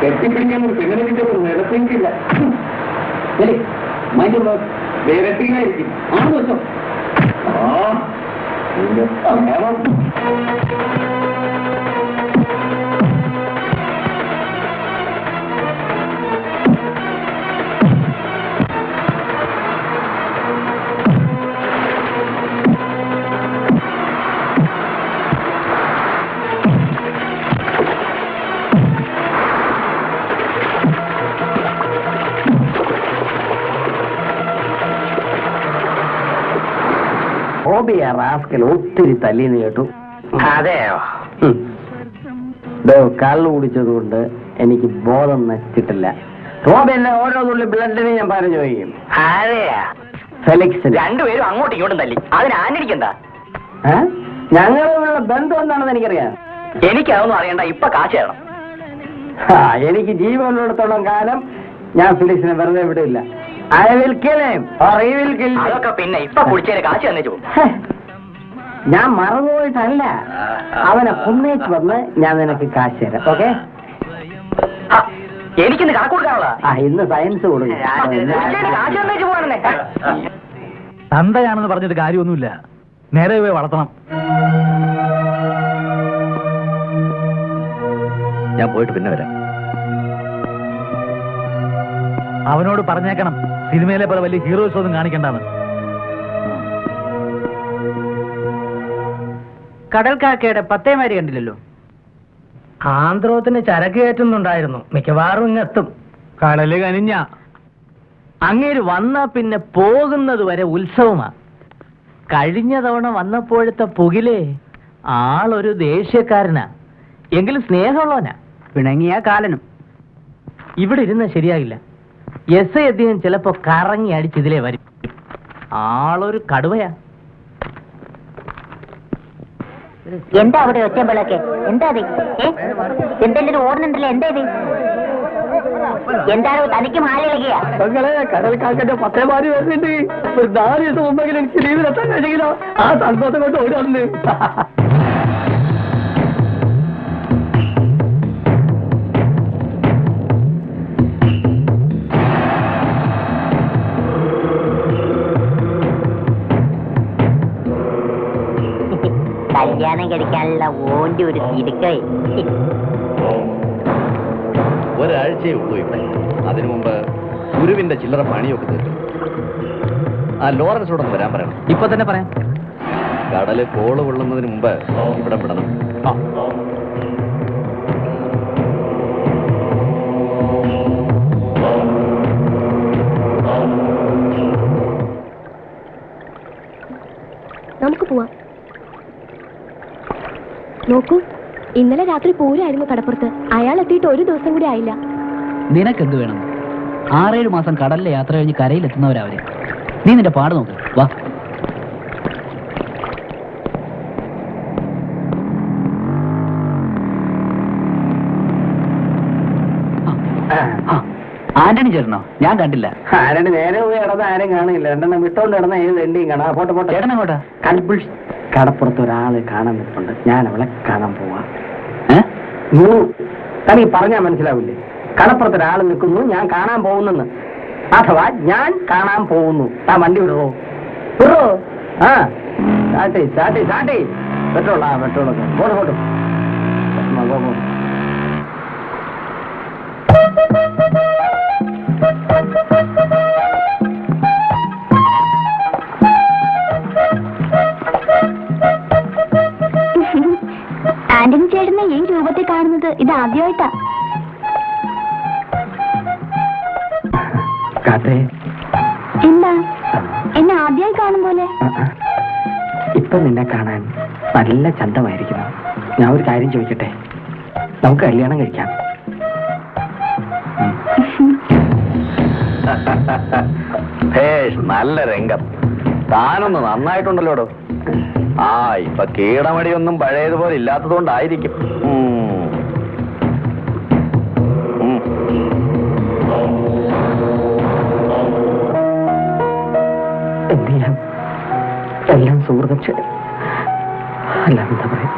കെട്ടിപ്പിടിക്കാൻ പെണ്ണിനെ കിട്ടിയപ്പോൾ നിരത്തിക്കില്ല. വേരത്തിനായിരിക്കും ആ ദിവസം സമയം. ഹോബിയാ റാസ്കൽ ഒത്തിരി തല്ലിന്ന് കേട്ടു. അതെയോ? കള്ളു കുടിച്ചതുകൊണ്ട് എനിക്ക് ബോധം നശിച്ചിട്ടില്ല. റോബിന്റെ ഓരോ തുള്ളി ബ്ലഡിന് ഞാൻ പറഞ്ഞു ചോദിക്കും. അതെയാ? ഫെലിക്സ് രണ്ടുപേരും അങ്ങോട്ടും ഇങ്ങോട്ടും തല്ലി. അതിന് ആന്റണിക്കെന്താ? ഞങ്ങളുള്ള ബന്ധം എന്താണെന്ന് എനിക്കറിയാം. എനിക്കതൊന്നും അറിയണ്ട. ഇപ്പൊ കാശ് തരണം. എനിക്ക് ജീവനുള്ളിടത്തോളം കാലം ഞാൻ ഫെലിക്സിനെ വെറുതെ വിടില്ല. I will kill him or he will kill me. അതൊക്കെ പിന്നെ ഇപ്പൊ കുടിച്ചതിന് കാശ് തന്നെ ചോദിക്കും. ഞാൻ മറന്നുപോയിട്ടല്ല, അവനെ കൊന്നേച്ച് വന്ന് ഞാൻ നിനക്ക് കാശ് തരാം. ഓക്കെ? എനിക്കിന്ന് കണക്ക് കൊടുക്കാനുള്ള ഇന്ന് സയൻസ് കൊടുക്കും. കാശ് തന്നേച്ച് പോകാണെന്നേ. തന്തയാണെന്ന് പറഞ്ഞിട്ട് കാര്യമൊന്നുമില്ല, നേരെ പോയി വളർത്തണം. ഞാൻ പോയിട്ട് പിന്നെ വരാം. അവനോട് പറഞ്ഞേക്കണം സിനിമയിലെ പോലെ വലിയ ഹീറോസ് ഒന്നും കാണിക്കണ്ടെന്ന്. കടൽക്കാക്കയുടെ പത്തേമാരി കണ്ടില്ലല്ലോ. ആന്ധ്രോത്തിന് ചരക്ക് കയറ്റുന്നുണ്ടായിരുന്നു. മിക്കവാറും ഇങ്ങെത്തും. കടല് കനിഞ്ഞ അങ്ങേര് വന്നാ പിന്നെ പോകുന്നത് വരെ ഉത്സവമാ. കഴിഞ്ഞ തവണ വന്നപ്പോഴത്തെ പുകിലേ ആളൊരു ദേഷ്യക്കാരനാ, എങ്കിലും സ്നേഹമുള്ളവനാ. പിണങ്ങിയ കാലനും. ഇവിടെ ഇരുന്ന ശരിയാകില്ല. എസ് ഐ അദ്ദേഹം ചിലപ്പോ കറങ്ങി അടിച്ചിതിലേ വരും. ആളൊരു കടുവയാ. എന്താ അവിടെ ഒറ്റമ്പളൊക്കെ? എന്താ എന്തെങ്കിലും ഓടുന്നുണ്ടല്ലോ? എന്താ ഇത്? എന്താണ് തനിക്ക് മാലയിളകിയ? കടൽക്കാക്കന്റെ പത്തേമാരി വരുന്നുണ്ട്. ഒരു 4 ദിവസം മുമ്പെങ്കിലും എനിക്ക് ലീവിലെത്താൻ കഴിഞ്ഞെങ്കിലോ ആ സന്തോഷം കൊണ്ട് ഓടി വന്ന്. കല്യാണം കഴിക്കാനുള്ള ഓന്റെ ഒരു തിടുക്കേ. ഒരാഴ്ചയേ ഉള്ളൂ ഇവിടെ. അതിനു മുമ്പ് ഗുരുവിന്റെ ചില്ലറ പണിയൊക്കെ തീർക്കും. ആ ലോറൻസോടൊന്ന് വരാൻ പറയണം. ഇപ്പൊ തന്നെ പറയാം. കടല് കോള് കൊള്ളുന്നതിന് മുമ്പ് ഇവിടെ വിടണം. നമുക്ക് പോവാം. നോക്കൂ, ഇന്നലെ രാത്രി പൂരായിരുന്നു കടപ്പുറത്ത്. അയാൾ എത്തിയിട്ട് ഒരു ദിവസം കൂടി ആയില്ല. നിനക്കെന്ത് വേണം? 6-7 മാസം കടലിലെ യാത്ര കഴിഞ്ഞ് കരയിലെത്തുന്നവരവര്. നീ നിന്റെ പാട് നോക്ക്. വാ. ആന്റണി ചേട്ടനോ? ഞാൻ കണ്ടില്ല. ആരണ്ട് നേരെ പോയി കിടന്ന് ആരും കാണില്ല. രണ്ടെണ്ണം വിട്ടോണ്ട് കിടന്ന ഏത് എണ്ടിയും കാണാം. പോട്ടെ പോട്ടെ. ചേട്ടൻ എങ്ങോട്ടാ? കൽബുഷ് കടപ്പുറത്ത് ഒരാള് കാണാൻ നിൽപ്പുണ്ട്. ഞാൻ അവളെ കാണാൻ പോവാ. തനിക്ക് പറഞ്ഞാൽ മനസ്സിലാവില്ലേ? കടപ്പുറത്ത് ഒരാൾ നിൽക്കുന്നു, ഞാൻ കാണാൻ പോകുന്നെന്ന്. അഥവാ ഞാൻ കാണാൻ പോകുന്നു. ആ വണ്ടി വിടറോ? വിടറോ? ആ ചാട്ടി ചാട്ടി ചാട്ടി. പെട്രോളാ പെട്രോളൊക്കെ പോട്ടെ പോട്ടെ. ആന്റണി ചേട്ടനെ ഈ രൂപത്തിൽ കാണുന്നത് ഇത് ആദ്യമായിട്ടാ. എന്താ എന്നെ ആദ്യമായി കാണും പോലെ? ഇപ്പൊ നിന്നെ കാണാൻ നല്ല ചന്തമായിരിക്കുന്നു. ഞാൻ ഒരു കാര്യം ചോദിക്കട്ടെ? നമുക്ക് കല്യാണം കഴിക്കാം. നല്ല രംഗം. താനൊന്ന് നന്നായിട്ടുണ്ടല്ലോടോ. ആ ഇപ്പൊ കീടമടിയൊന്നും പഴയതുപോലെ ഇല്ലാത്തതുകൊണ്ടായിരിക്കും. എന്ത് ചെയ്യാം? എല്ലാം സുഹൃതം ശരി. അല്ല എന്താ പറയാ?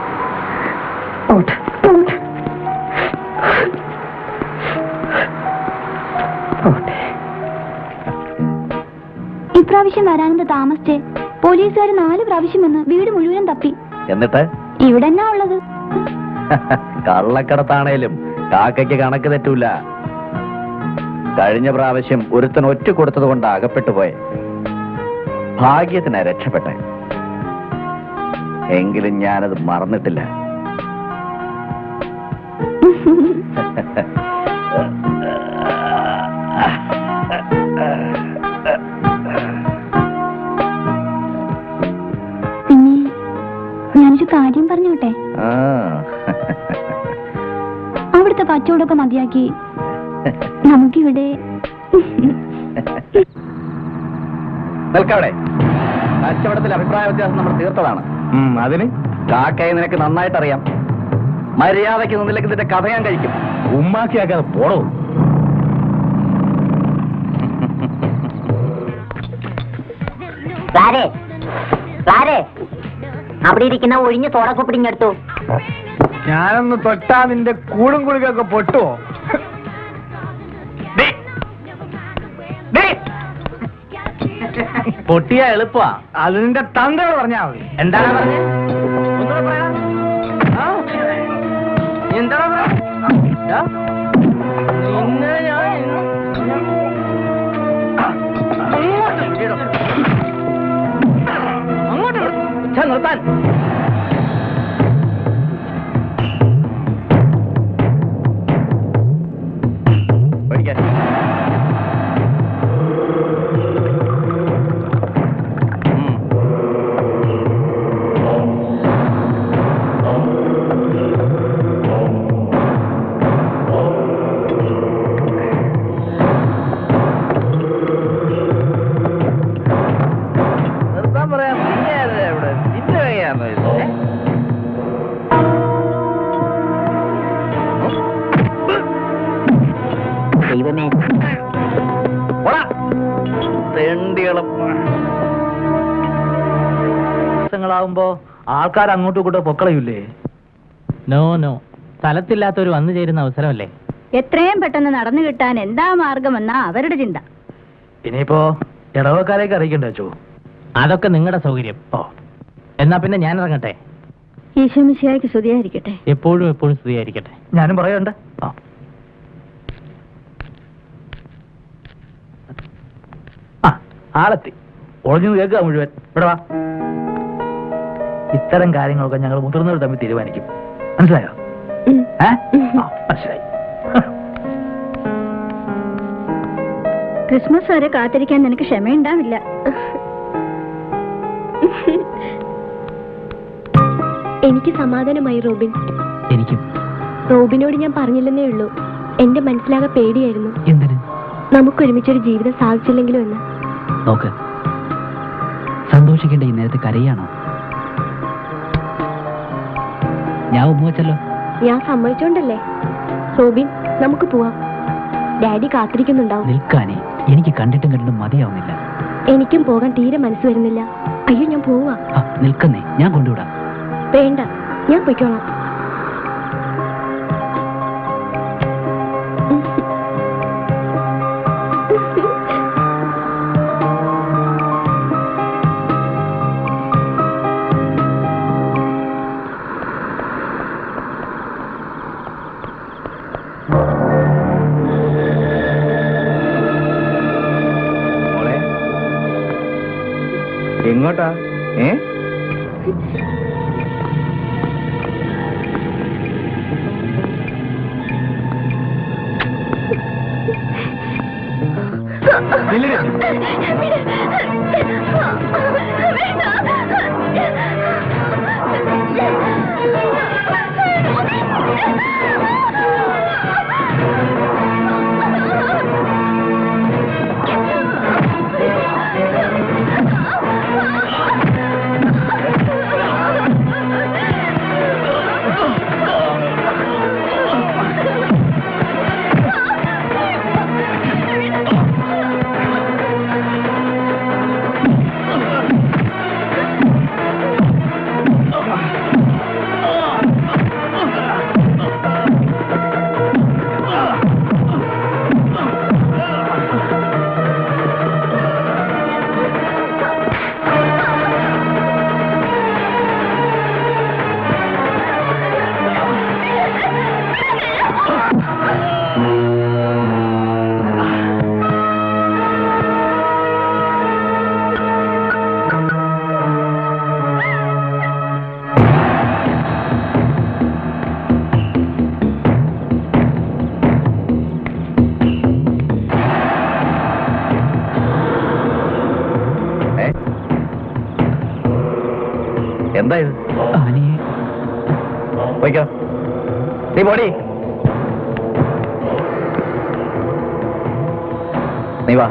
പ്രാവശ്യം വരാനെന്ത് താമസിച്ചേ? പോലീസുകാർ 4 പ്രാവശ്യം വന്ന് വീട് മുഴുവനും തപ്പി. എന്നിട്ട് ഇവിടെ എന്നാ ഉള്ളത്? കള്ളക്കടത്താണേലും കാക്കയ്ക്ക് കണക്ക് തെറ്റൂല. കഴിഞ്ഞ പ്രാവശ്യം ഒരുത്തൻ ഒറ്റ കൊടുത്തത് കൊണ്ട് അകപ്പെട്ടു പോയെ. ഭാഗ്യത്തിനാ രക്ഷപ്പെട്ടെ. എങ്കിലും ഞാനത് മറന്നിട്ടില്ല. പിന്നെ ഞാനൊരു കാര്യം പറഞ്ഞോട്ടെ. ആ. അവിടുത്തെ കച്ചവടമൊക്കെ മതിയാക്കി നമുക്കിവിടെ നിൽക്കവിടെ. കച്ചവടത്തിൽ അഭിപ്രായ വ്യത്യാസം നമ്മൾ തീർത്തതാണ്. അതിന് കാക്കയെ നിനക്ക് നന്നായിട്ട് അറിയാം. മര്യാദയ്ക്ക് നിന്നില്ലെങ്കിൽ നിന്റെ കഥ ഞാൻ കഴിക്കും. ഉമ്മാക്കിയാക്കാതെ പോണോ? അവിടെ ഇരിക്കുന്ന ഒഴിഞ്ഞ് തോടൊക്കെ പിടിഞ്ഞെടുത്തു. ഞാനൊന്ന് തൊട്ടാ നിന്റെ കൂടും കുളിക്കൊക്കെ പൊട്ടുവോ? പൊട്ടിയ എളുപ്പമാ. അത് നിന്റെ തന്തയോട് പറഞ്ഞാ മതി. എന്താണ് പറഞ്ഞത്? ഒന്നുകൂടെ പറയാ. എന്താണ് നിന്നെ ഞാൻ അങ്ങോട്ട് നിർത്താൻ. പഠിക്കാൻ നിർത്താൻ പറയാം. ഇവിടെ നിന്റെ കൈയാണോ ഇത്? ദൈവമേ, തെണ്ടികളും ദിവസങ്ങളാവുമ്പോ ആൾക്കാർ അങ്ങോട്ടും ഇങ്ങോട്ടും പൊക്കളയൂലേ? നോ നോ, സ്ഥലത്തില്ലാത്തവർ വന്നു ചേരുന്ന അവസരമല്ലേ. എത്രയും പെട്ടെന്ന് നടന്നു കിട്ടാൻ എന്താ മാർഗമെന്നാ അവരുടെ ചിന്ത. ഇനിയിപ്പോ ഇടവക്കാരേക്ക് അറിയിക്കണ്ടേ അച്ചോ? അതൊക്കെ നിങ്ങളുടെ സൗകര്യം. ഓ, എന്നാ പിന്നെ ഞാൻ ഇറങ്ങട്ടെ. ഈശോമിശിഹായ്ക്ക് സ്തുതിയായിരിക്കട്ടെ. എപ്പോഴും എപ്പോഴും സ്തുതിയായിരിക്കട്ടെ. ഞാനും പറയണ്ട. ആളെത്തി. ഒളിഞ്ഞു കേൾക്കുക മുഴുവൻ. ഇവിടെ വാ. ഇത്തരം കാര്യങ്ങളൊക്കെ ഞങ്ങൾ മുതിർന്നവർ തമ്മിൽ തീരുമാനിക്കും. മനസ്സിലായോ? മനസ്സിലായി. ക്രിസ്മസ് വരെ കാത്തിരിക്കാൻ നിനക്ക് ക്ഷമയുണ്ടാവില്ല. എനിക്ക് സമാധാനമായി റോബിൻ. എനിക്കും. റോബിനോട് ഞാൻ പറഞ്ഞില്ലെന്നേ ഉള്ളൂ. എന്റെ മനസ്സിലാകെ പേടിയായിരുന്നു. എന്തിന്? നമുക്കൊരുമിച്ചൊരു ജീവിതം സാധിച്ചില്ലെങ്കിലും എന്ന്. നോക്ക്, സന്തോഷിക്കേണ്ട ഈ നേരത്തെ കരയാണോ? ഞാൻ ഉമ്മവച്ചല്ലോ. ഞാൻ സമ്മതിച്ചോണ്ടല്ലേ. റോബിൻ, നമുക്ക് പോവാം. ഡാഡി കാത്തിരിക്കുന്നുണ്ടാവും. നിൽക്കാനേ എനിക്ക് കണ്ടിട്ടും കണ്ടിട്ടും മതിയാവുന്നില്ല. എനിക്കും പോകാൻ തീരെ മനസ്സ് വരുന്നില്ല. അയ്യോ, ഞാൻ പോവാ. നിൽക്കുന്നേ, ഞാൻ കൊണ്ടുവിടാം. വേണ്ട, ഞാൻ പൊയ്ക്കോളാം. എങ്ങോട്ടാ? എന്താ ഇത്? ആനയെ പോയിക്കോ, നീ പോടി. നീ വാ.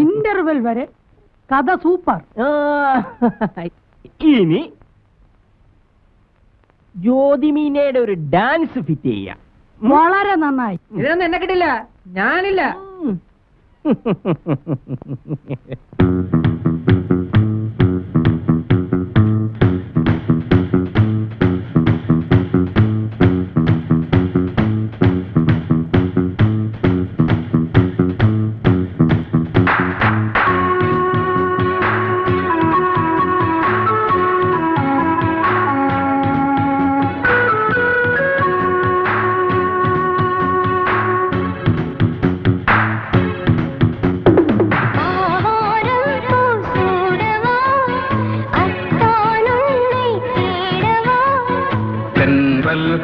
ഇന്റർവെൽ വരെ കഥ സൂപ്പർ. ഇനി ജ്യോതിമീനയുടെ ഒരു ഡാൻസ് ഫിറ്റ് ചെയ്യാം. വളരെ നന്നായി. ഇതൊന്നും എന്നെ കിട്ടില്ല, ഞാനില്ല.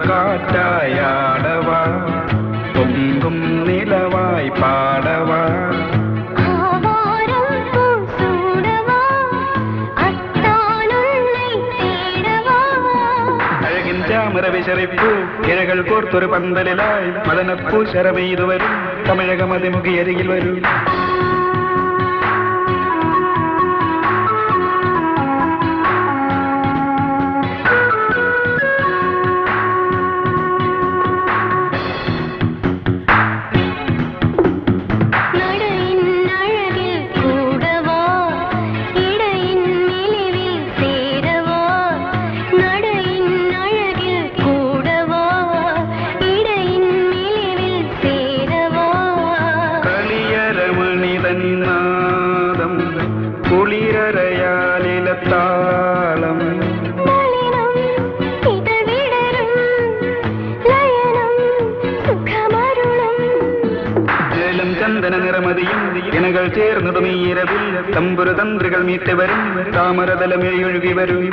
കാറ്റായാടവാ പൊങ്കും നിലവായി പാടവാ അഴകിൻ ചാമര വിശറിപ്പൂ ഇഴകൾ കോർത്തൊരു പന്തലിലായി മദനപ്പൂ ശരമെയ്തു വരും തമിഴകമതിമുഖി അരികിൽ വരും. കുളിരയാലിലത്താളം ജലം ചന്ദന നിറമതിയും ഇണകൾ ചേർന്നിടും ഈ ഇരവിൽ തമ്പുരു തന്ത്രികൾ മീറ്റ് വരും താമരതലമേയൊഴുകി വരും.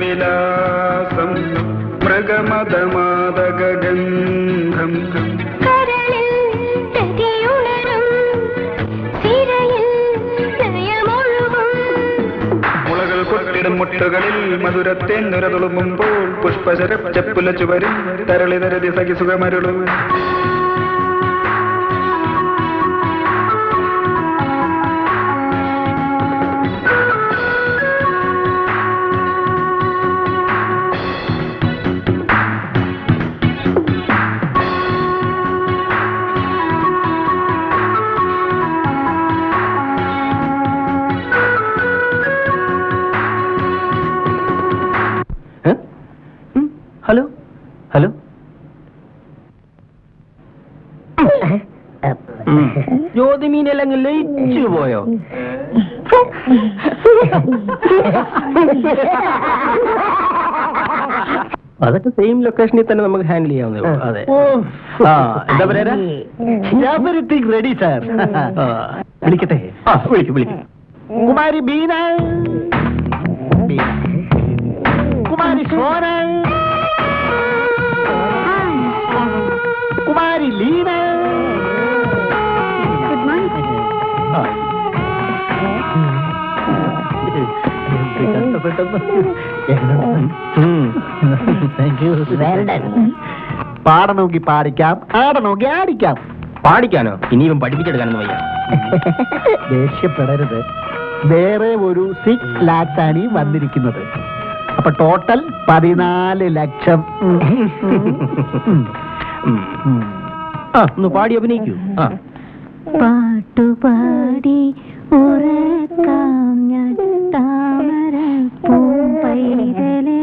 വിലാസം മൃഗമതമാതകഗന്ധം മുളകൾ കൊട്ടിടും മുട്ടുകളിൽ മധുരത്തേൻ നിറതുളുമ്പുമ്പോൾ പുഷ്പശര ചെപ്പുലച്ചു വരും തരളിതരതി സഖി സുഖമരുളും. ഹലോ ഹലോ ജ്യോതിമീനെല്ലാം ലയിച്ചു പോയോ? അതൊക്കെ സെയിം ലൊക്കേഷനിൽ തന്നെ നമുക്ക് ഹാൻഡിൽ ചെയ്യാവുന്നേ. അതെ. എന്താ പറയാ, എവരിത്തിങ് റെഡി സാർ. വിളിക്കട്ടെ? വിളിക്കും വിളിക്കും. കുമാരി ബീന, കുമാരി സോന, കുമാരി ലീന. Good morning. കഷ്ടപ്പെട്ടെന്ന് പാടണമെങ്കിൽ പാടിക്കാം, ആടണമെങ്കിൽ ആടിക്കാം. പാടിക്കാനോ? ഇനിയും പഠിപ്പിച്ചെടുക്കാനൊന്നും വയ്യ. ദേഷ്യപ്പെടരുത്. വേറെ ഒരു 6 lakhs ആണ് ഈ വന്നിരിക്കുന്നത്. അപ്പൊ ടോട്ടൽ 14 ലക്ഷം. ഒന്ന് പാടി അഭിനയിക്കൂ. പാട്ടുപാടി ഉറക്കാം ഞാൻ താമര പൂമ്പൈതലേ.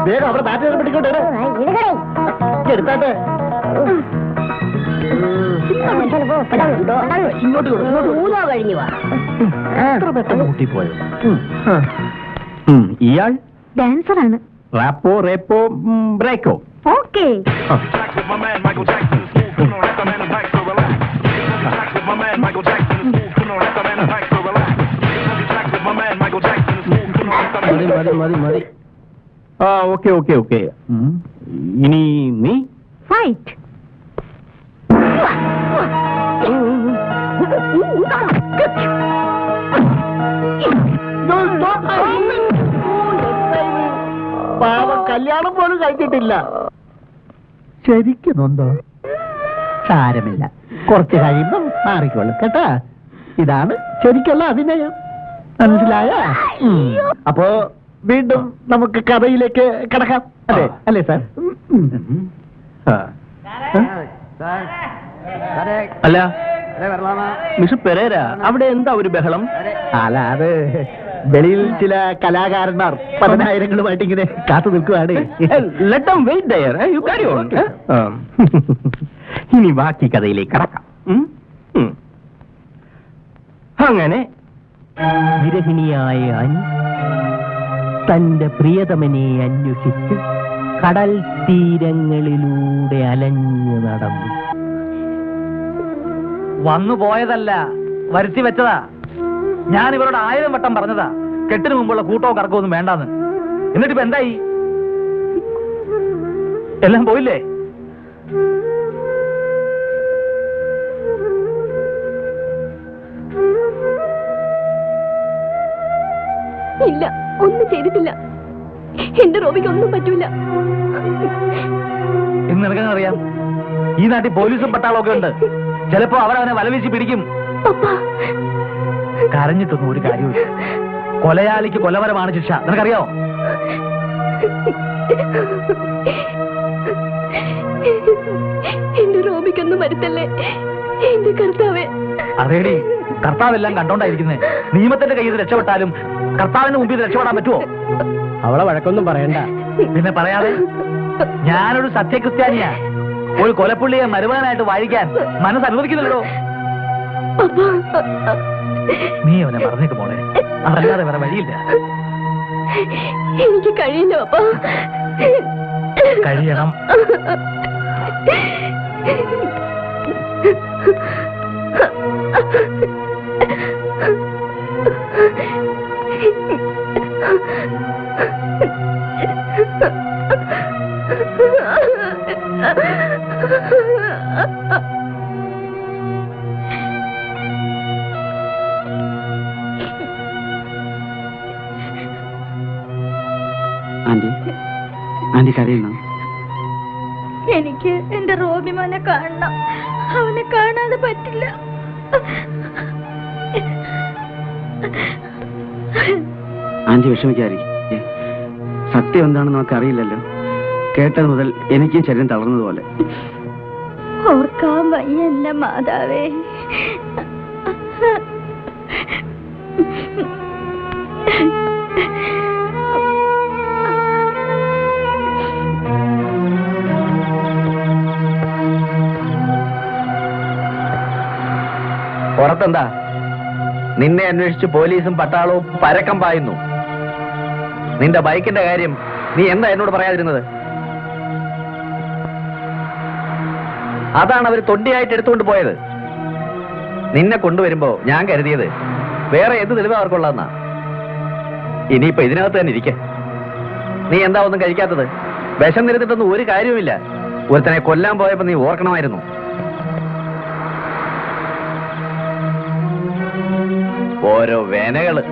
വേഗം അവിടെ ബാറ്റ് പിടിക്കോട്ടെ, എടുത്താട്ടെ. എത്ര പെട്ടെന്ന് കൂട്ടിപ്പോയോ? ഇയാൾ ഡാൻസറാണ്. റാപ്പോ റേപ്പോ ബ്രേക്കോ? ഓക്കേ. മതി. ആ, ഓക്കെ. ഇനി നീ ഫൈറ്റ്. പാവം കല്യാണം പോലും കഴിച്ചിട്ടില്ല. ശരിക്കുന്നുണ്ടോ? സാരമില്ല, കുറച്ച് കഴിയുമ്പം മാറിക്കോളും കേട്ടാ. ഇതാണ് ശരിക്കുള്ള അഭിനയം, മനസ്സിലായ? അപ്പോ വീണ്ടും നമുക്ക് കഥയിലേക്ക് കിടക്കാം. അല്ലേ സാർ? അല്ല മിസ്റ്റർ പെരേര, അവിടെ എന്താ ഒരു ബഹളം? അല്ല, അത് വെളിയിൽ ചില കലാകാരന്മാർ 10,000ങ്ങളുമായിട്ട് ഇങ്ങനെ കാത്തു നിൽക്കുവാണ്. Let them wait there. You carry on. ഇനി ബാക്കി കഥയിലേക്ക് കടക്കാം. അങ്ങനെ വിരഹിണിയായ അനി തന്റെ പ്രിയതമനെ അന്വേഷിച്ച് കടൽ തീരങ്ങളിലൂടെ അലഞ്ഞു നടന്നു. വന്നു പോയതല്ല, വരുത്തി വെച്ചതാ. ഞാൻ ഇവരോട് 1000 വട്ടം പറഞ്ഞതാ കെട്ടിന് മുമ്പുള്ള കൂട്ടവും കറക്കമൊന്നും വേണ്ടാന്ന്. എന്നിട്ടിപ്പോ എന്തായി? എല്ലാം പോയില്ലേ? ഇല്ല, ഒന്നും ചെയ്തിട്ടില്ല. എന്റെ റോബിക്ക് ഒന്നും പറ്റൂല. എന്ന് നിനക്കറിയാം, ഈ നാട്ടിൽ പോലീസും പട്ടാളമൊക്കെ ഉണ്ട്. ചിലപ്പോ അവരവനെ വലവീശി പിടിക്കും. കരഞ്ഞിട്ടൊന്നും ഒരു കാര്യമില്ല. കൊലയാളിക്ക് കൊലമരമാണ് ശിക്ഷ, നിനക്കറിയാമോ? എന്റെ റോബിക്കൊന്നും വരുത്തല്ലേ എന്റെ കർത്താവേ. അതേടി, കർത്താവെല്ലാം കണ്ടോണ്ടായിരിക്കുന്നേ. നിയമത്തിന്റെ കയ്യിൽ നിന്ന് രക്ഷപ്പെട്ടാലും കർത്താവിന്റെ മുമ്പിൽ നിന്ന് രക്ഷപ്പെടാൻ പറ്റുമോ? അവളെ വഴക്കൊന്നും പറയണ്ട. പിന്നെ പറയാതെ, ഞാനൊരു സത്യക്രിസ്ത്യാനിയാ. ഒരു കൊലപ്പുള്ളിയെ മരുമകനായിട്ട് വാഴിക്കാൻ മനസ്സ് അനുവദിക്കുന്നില്ലല്ലോ. നീ അവനെ പറഞ്ഞേക്ക് മോളെ, അതല്ലാതെ വേറെ വഴിയില്ല. എനിക്ക് കഴിയില്ല അപ്പാ. കഴിയണം. ആന്റി കരയുന്നു. എനിക്ക് എന്റെ റോബി മോനെ കാണണം. അവനെ കാണാതെ പറ്റില്ല. ആന്റി വിഷമിക്കാരി. സത്യം എന്താണെന്ന് നമുക്ക് അറിയില്ലല്ലോ. കേട്ടത് മുതൽ എനിക്കും ശരീരം തളർന്നതുപോലെ. ഓർക്കാൻ വയ്യ എന്റെ മാതാവേ. പുറത്തെന്താ? നിന്നെ അന്വേഷിച്ച് പോലീസും പട്ടാളവും പരക്കം പായുന്നു. നിന്റെ ബൈക്കിന്റെ കാര്യം നീ എന്താ എന്നോട് പറയാതിരുന്നത്? അതാണ് അവർ തൊണ്ടിയായിട്ട് എടുത്തുകൊണ്ട് പോയത്. നിന്നെ കൊണ്ടുവരുമ്പോ ഞാൻ കരുതിയത് വേറെ എന്ത് തെളിവ് അവർക്കുള്ളതെന്നാ. ഇനിയിപ്പോ ഇതിനകത്ത് തന്നെ ഇരിക്കെ. നീ എന്താ ഒന്നും കഴിക്കാത്തത്? വിഷം നിരത്തിട്ടൊന്നും ഒരു കാര്യവുമില്ല. ഒരുത്തനെ കൊല്ലാൻ പോയപ്പോ നീ ഓർക്കണമായിരുന്നു. ഓരോ വേനകള്.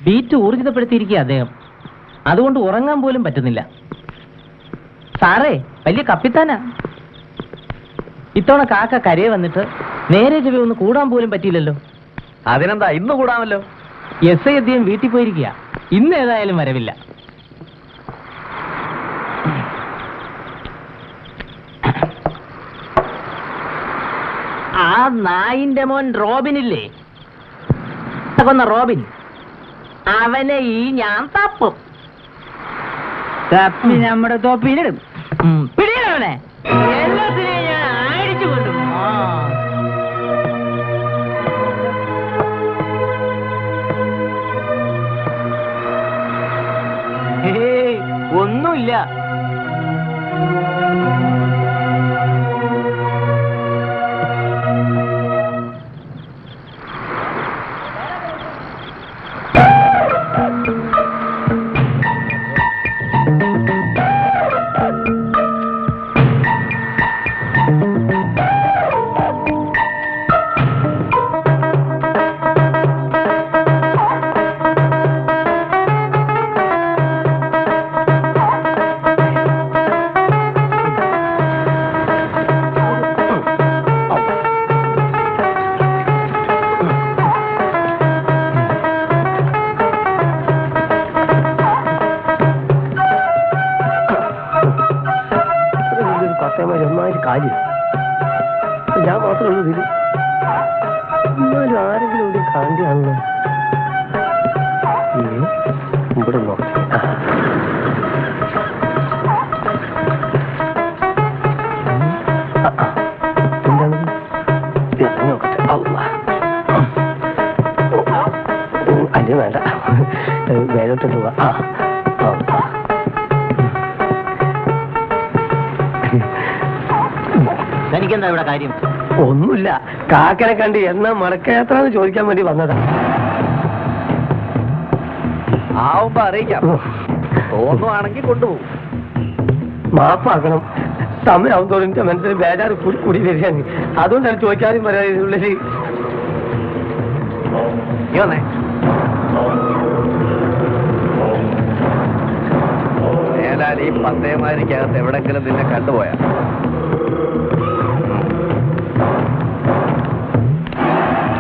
ബീറ്റ് ഊർജിതപ്പെടുത്തിയിരിക്കുക അദ്ദേഹം. അതുകൊണ്ട് ഉറങ്ങാൻ പോലും പറ്റുന്നില്ല. സാറേ, വലിയ കപ്പിത്താനാ. ഇത്തവണ കാക്ക കരയെ വന്നിട്ട് നേരെ ചെവി ഒന്ന് കൂടാൻ പോലും പറ്റിയില്ലല്ലോ. അതിനെന്താ, ഇന്ന് കൂടാമല്ലോ. SI അദ്ദേഹം വീട്ടിൽ പോയിരിക്കുക. ഇന്ന് ഏതായാലും വരവില്ല. ആ നായിന്റെ മോൻ റോബിനില്ലേ, കൊന്ന റോബിൻ, അവനെ ഈ ഞാൻ തപ്പും. തപ്പി നമ്മുടെ തൊപ്പിയിലിടും. പിടിയവനെ എല്ലാത്തിനെയും ഞാൻ അടിച്ചു കൊണ്ടും. ഒന്നുമില്ല. കാര്യം ഞാൻ മാത്രമേ ഉള്ളൂ ഇതിൽ. എന്നാലും ആരെങ്കിലും ഇവിടെ കാണ്ടിയാണല്ലോ. ഇവിടെ നോക്കാം. എന്താണ് നോക്കട്ടെ. അല്ലേ വേണ്ട, വേഗോട്ട് പോവാ. എനിക്കെന്താ ഇവിടെ കാര്യം? ഒന്നുമില്ല, കാക്കനെ കണ്ട് എന്നാ മടക്കയാത്ര എന്ന് ചോദിക്കാൻ വേണ്ടി വന്നതാ. ആവുമ്പോ അറിയിക്കാം. തോന്നുവാണെങ്കിൽ കൊണ്ടുപോകും. മാപ്പാക്കണം. സമയമാവും തോറും എന്റെ മനസ്സിന് ബേജാറ് കൂടി വരികയാണ്. അതുകൊണ്ടാണ് ചോദിക്കാനും പറയാം ഉള്ളില്. മേലാൽ ഈ പത്തേമാരിക്കകത്ത് എവിടെങ്കിലും നിന്നെ കണ്ടുപോയാ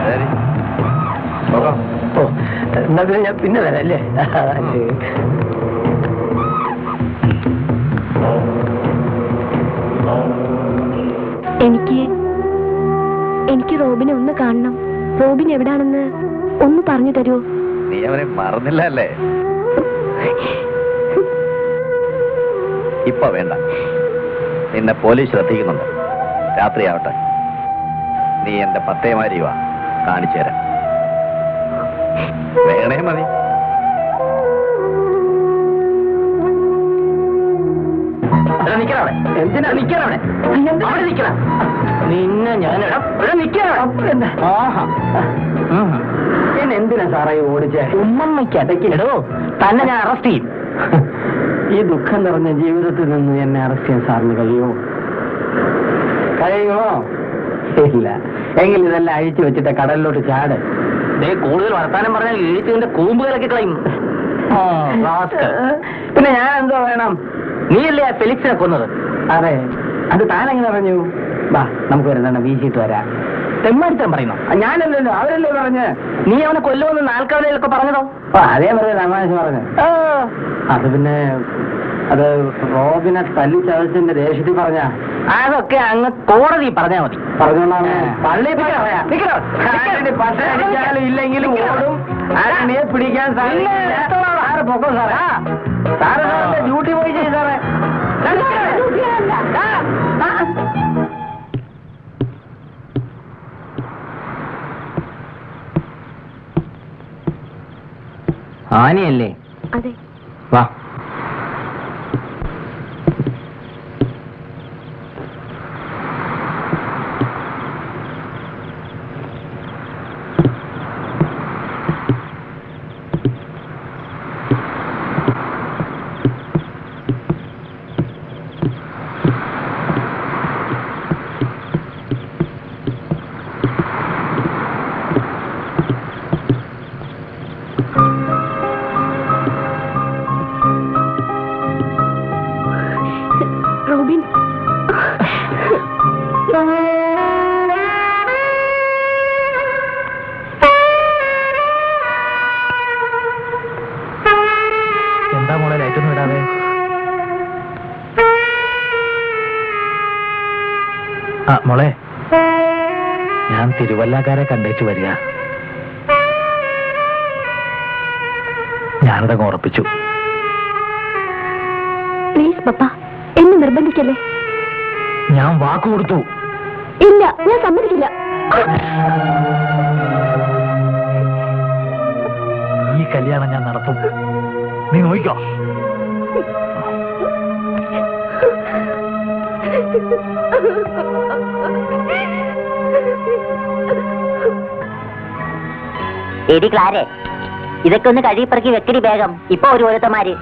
ശരി. ഓ, എന്നാ പിന്നെ ഞാൻ പിന്നെ വരാം അല്ലേ? എനിക്ക് റോബിനെ ഒന്ന് കാണണം. റോബിൻ എവിടാണെന്ന് ഒന്ന് പറഞ്ഞു തരുമോ? നീ അവനെ മറന്നില്ല അല്ലേ? ഇപ്പൊ വേണ്ട, നിന്നെ പോലീസ് ശ്രദ്ധിക്കുന്നുണ്ട്. രാത്രിയാവട്ടെ, നീ എന്റെ പത്തേമാരി വാ, കാണിച്ചു തരാം. വേണേ മതി. നിക്കണവിടെ. എന്തിനാ നിക്കണവിടെ? അവിടെ നിക്കണം. നിന്നെ ഞാൻ നിക്കണവിടെ. എന്തിനാ സാറേ ഓടിച്ചേ? ഉമ്മയ്ക്ക് അടക്കിടോ, തന്നെ ഞാൻ അറസ്റ്റ് ചെയ്യും. ഈ ദുഃഖം നിറഞ്ഞ ജീവിതത്തിൽ നിന്ന് എന്നെ അറസ്റ്റ് ചെയ്യാൻ സാറിന് കഴിയുമോ? ഇല്ല. എങ്കിൽ ഇതെല്ലാം അഴിച്ചു വെച്ചിട്ട് കടലിലോട്ട് ചാട്. കൂടുതൽ വർത്താനം പറഞ്ഞാൽ ഇഴിച്ചതിന്റെ കൂമ്പുകളൊക്കെ കളയും. പിന്നെ ഞാൻ എന്തോ വേണം? നീയല്ലേ ആ ഫെലിക്സിനെ കൊന്നത്? അതെ. അത് താനെങ്ങനെ പറഞ്ഞു? വാ, നമുക്ക് വരുന്ന വീശിയിട്ട് വരാം. തെമ്മാടിത്തം പറയുന്നു. ഞാനല്ലല്ലോ, അവരല്ലേ പറഞ്ഞ്. നീ അവനെ കൊല്ലുമെന്ന് നാൽക്കാവലയിലൊക്കെ പറഞ്ഞതോ? അതേ പറയാം, തമാശ പറഞ്ഞു. അത് പിന്നെ അത് റോബിനെ തല്ലി ചതച്ചതിന്റെ ദേഷ്യത്തിൽ പറഞ്ഞ. അതൊക്കെ അങ്ങ് കോടതി പറഞ്ഞാ മതി. പറഞ്ഞോളാം. പള്ളി പറയാം. പക്ഷേ അടിച്ചാലും ഇല്ലെങ്കിലും ഓടും. ആരണിയെ പിടിക്കാൻ സാറ് പൊക്കം സാറേ. സാറ് സാറിന്റെ ഡ്യൂട്ടി പോയി ചെയ്യും സാറേ. ആനയല്ലേ? അതെ. വാ. റോബിൻ, എന്താ മോളെ ലൈറ്റൊന്നും ഇടാതെ? ആ മോളെ, ഞാൻ തിരുവല്ലക്കാരെ കണ്ടേച്ചു വരിക. ഞാനതങ്ങ് ഉറപ്പിച്ചു. പ്ലീസ് പപ്പ, എന്നെ നിർബന്ധിക്കല്ലേ. ഞാൻ വാക്ക് കൊടുത്തു. ഇല്ല, ഞാൻ സമ്മതിക്കില്ല. ഈ കല്യാണം ഞാൻ നടത്തും. നീ നോക്കിക്കോ. എടി ക്ലാരെ, ഇതൊക്കെ ഒന്ന് കഴുകിപ്പറക്കി വെക്കടി വേഗം. ഇപ്പൊ ഒരു ഓരോരുത്തമാര്.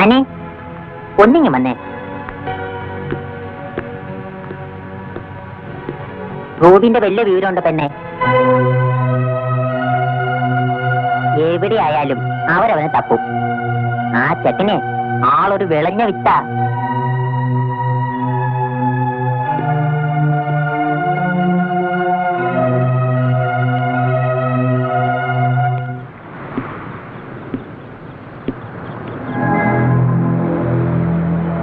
ആനെ ഒന്നിങ്ങി വന്നേ. റൂബിന്റെ വലിയ വിവരമുണ്ട് പെണ്ണെ. എവിടെയായാലും അവരവനെ തപ്പും. ആ ചെക്കനെ ആളൊരു വിളഞ്ഞ വിത്ത.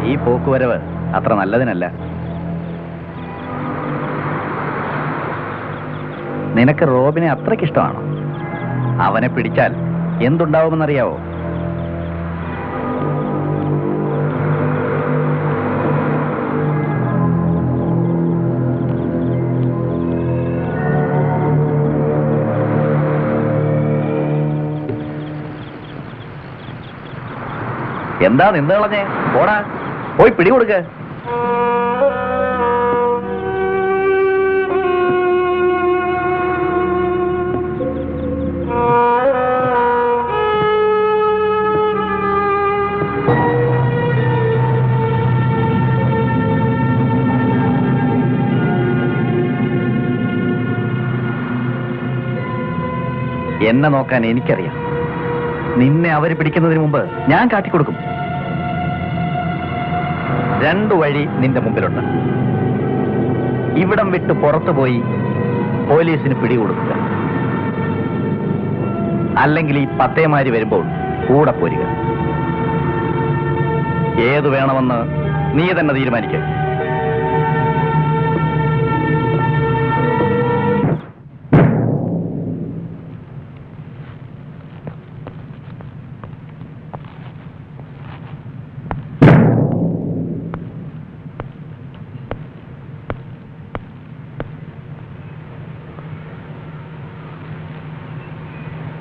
ഈ പോക്കുവരവ് അത്ര നല്ലതിനല്ല. നിനക്ക് റോബിനെ അത്രയ്ക്കിഷ്ടമാണോ? അവനെ പിടിച്ചാൽ എന്തുണ്ടാവുമെന്നറിയാവോ? എന്താ നിന്ന് കളഞ്ഞേ? പോടാ, പോയി പിടികൊടുക്ക്. എന്നെ നോക്കാൻ എനിക്കറിയാം. നിന്നെ അവര് പിടിക്കുന്നതിന് മുമ്പ് ഞാൻ കാട്ടിക്കൊടുക്കും. 2 വഴി നിന്റെ മുമ്പിലുണ്ട്. ഇവിടം വിട്ട് പുറത്തു പോയി പോലീസിന് പിടികൊടുക്കുക, അല്ലെങ്കിൽ ഈ പത്തേമാര് വരുമ്പോൾ കൂടെ പോരുക. ഏതു വേണമെന്ന് നീ തന്നെ തീരുമാനിക്കുക.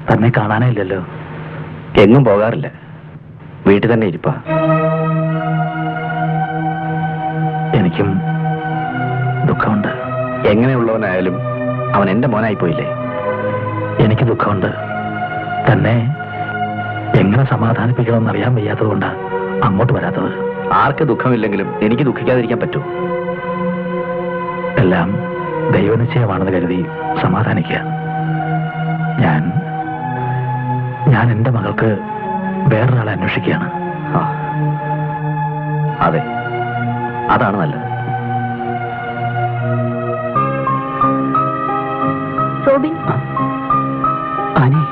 തന്നെ കാണാനേ ഇല്ലല്ലോ. എങ്ങും പോകാറില്ല, വീട്ടിൽ തന്നെ ഇരിപ്പാ. എനിക്കും ദുഃഖമുണ്ട്. എങ്ങനെയുള്ളവനായാലും അവൻ എന്റെ മോനായി പോയില്ലേ. എനിക്ക് ദുഃഖമുണ്ട്. തന്നെ എങ്ങനെ സമാധാനിപ്പിക്കണമെന്ന് അറിയാൻ വയ്യാത്തതുകൊണ്ടാ അങ്ങോട്ട് വരാത്തത്. ആർക്ക് ദുഃഖമില്ലെങ്കിലും എനിക്ക് ദുഃഖിക്കാതിരിക്കാൻ പറ്റൂ. എല്ലാം ദൈവനിശ്ചയമാണെന്ന് കരുതി സമാധാനിക്കുക. ഞാൻ എന്റെ മകൾക്ക് വേറൊരാളെ അന്വേഷിക്കുകയാണ്. അതെ, അതാണ് നല്ലത്. റോബിൻ, ആനി,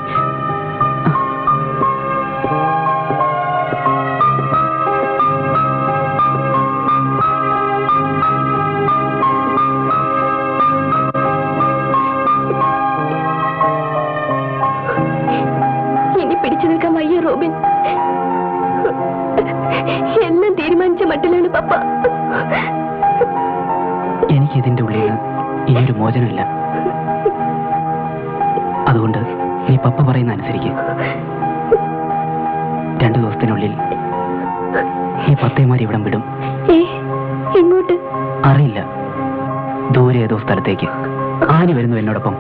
ഇനി പിടിച്ചു നിൽക്കാൻ വയ്യ റോബിൻ. എല്ലാം തീരുമാനിച്ച മട്ടിലാണ് പപ്പ. എനിക്ക് ഇതിന്റെ ഉള്ളിൽ ഇനിയൊരു മോചനമില്ല. അതുകൊണ്ട് നീ പപ്പ പറയുന്ന അനുസരിക്ക്. 2 ദിവസത്തിനുള്ളിൽ ഈ പത്തേമാരി ഇവിടം വിടും. എങ്ങോട്ട് അറിയില്ല, ദൂരെ ഏതോ സ്ഥലത്തേക്ക്. ആനി വരുന്നു എന്നോടൊപ്പം.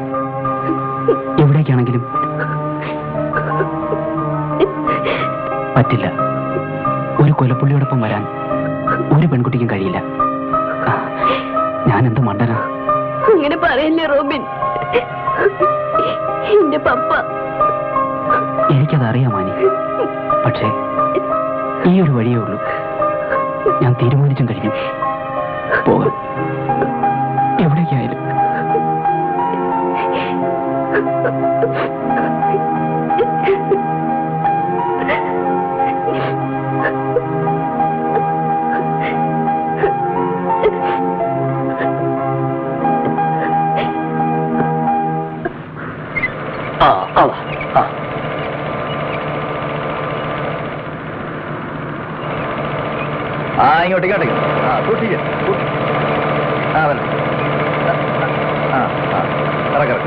എവിടേക്കാണെങ്കിലും. പറ്റില്ല, ഒരു കൊലപ്പുള്ളിയോടൊപ്പം വരാൻ ഒരു പെൺകുട്ടിക്കും കഴിയില്ല. ഞാൻ എന്ത് മണ്ടനാ. അങ്ങനെ പറയല്ലേ റോബിൻ. എന്റെ പപ്പ. എനിക്കതറിയാം മാനി. പക്ഷേ ഈ ഒരു വഴിയേ ഉള്ളൂ. ഞാൻ തീരുമാനിച്ചും കഴിഞ്ഞു. പോകാം, എവിടേക്കായാലും. ഇങ്ങോട്ട് ഇങ്ങോട്ടേക്ക്. സൂക്ഷിക്കുക. അതന്നെ. ഇറക്കാം.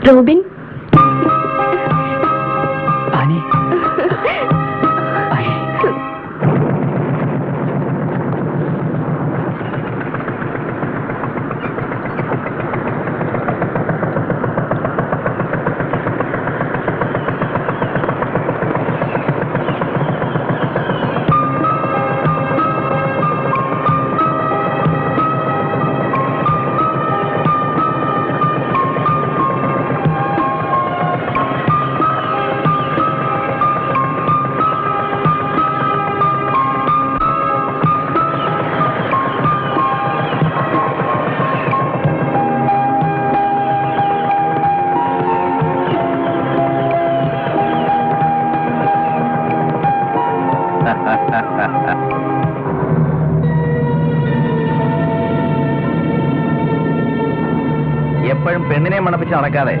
റോബിൻ. എപ്പോഴും പെണ്ണിനെ മണപ്പിച്ച് നടക്കാതെ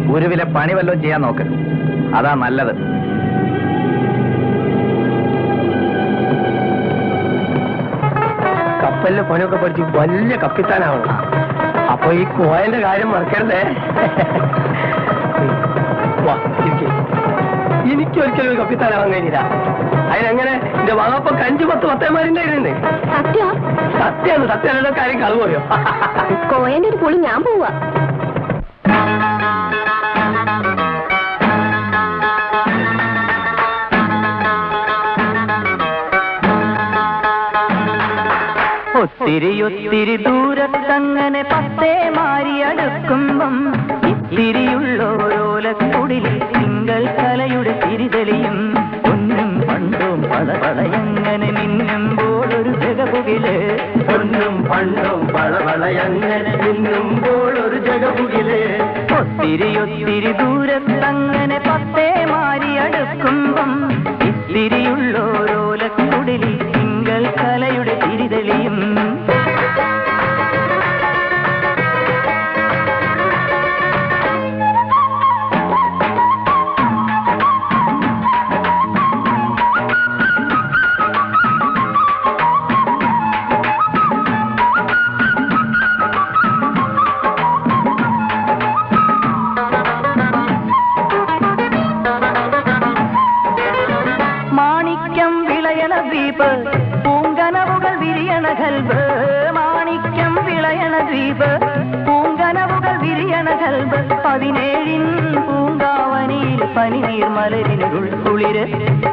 ഗുരുവിലെ പണി വല്ലതും ചെയ്യാൻ നോക്ക്. അതാ നല്ലത്. കപ്പലിലെ പണിയൊക്കെ പഠിച്ച് വലിയ കപ്പിത്താനാവണം. അപ്പൊ ഈ കോയന്റെ കാര്യം മറക്കരുതേ. എനിക്കൊരിക്കലും ഒരു കപ്പിത്താനാവാൻ കഴിഞ്ഞില്ല. അതിനെങ്ങനെ എന്റെ വകപ്പം 5-10 പത്തേമാരുണ്ടായിരുന്നേ. സത്യാണ്. സത്യമായിട്ട് കാര്യം കളവുകയോ. കോയന്റെ ഒരു പുളി ഞാൻ പോവാ. ഒത്തിരി ദൂരത്തങ്ങനെ പത്തേ മാറിയടുക്കുമ്പം ഇത്തിരിയുള്ളോരോലക്കുടിലിൽ തിങ്കൾ കലയുടെ തിരിതെളിയും പൊന്നും പണ്ടും പളപളയങ്ങനെ മിന്നുമ്പോൾ ഒരു ജഗപുകില് പൊന്നും പണ്ടും പളപളയങ്ങനെ മിന്നുമ്പോൾ ഒരു ജഗപുകില് ഒത്തിരി ദൂരത്തങ്ങനെ പത്തേ മാറിയടുക്കുമ്പം ഇത്തിരിയുള്ളോരോലക്കുടിലിൽ തിങ്കൾ കലയുടെ തിരിതെളിയും മാണിക്യം വിളയണ ദ്വീപ് പൂങ്കനവുകൾ വിരിയണ കൽബ് മാണിക്യം വിളയണ ദ്വീപ് പൂങ്കനവുകൾ വിരിയണ കൽബ് 17 പൂങ്കാവനിയിൽ പനിനീർ മലരിനുരുൾ കുളിര്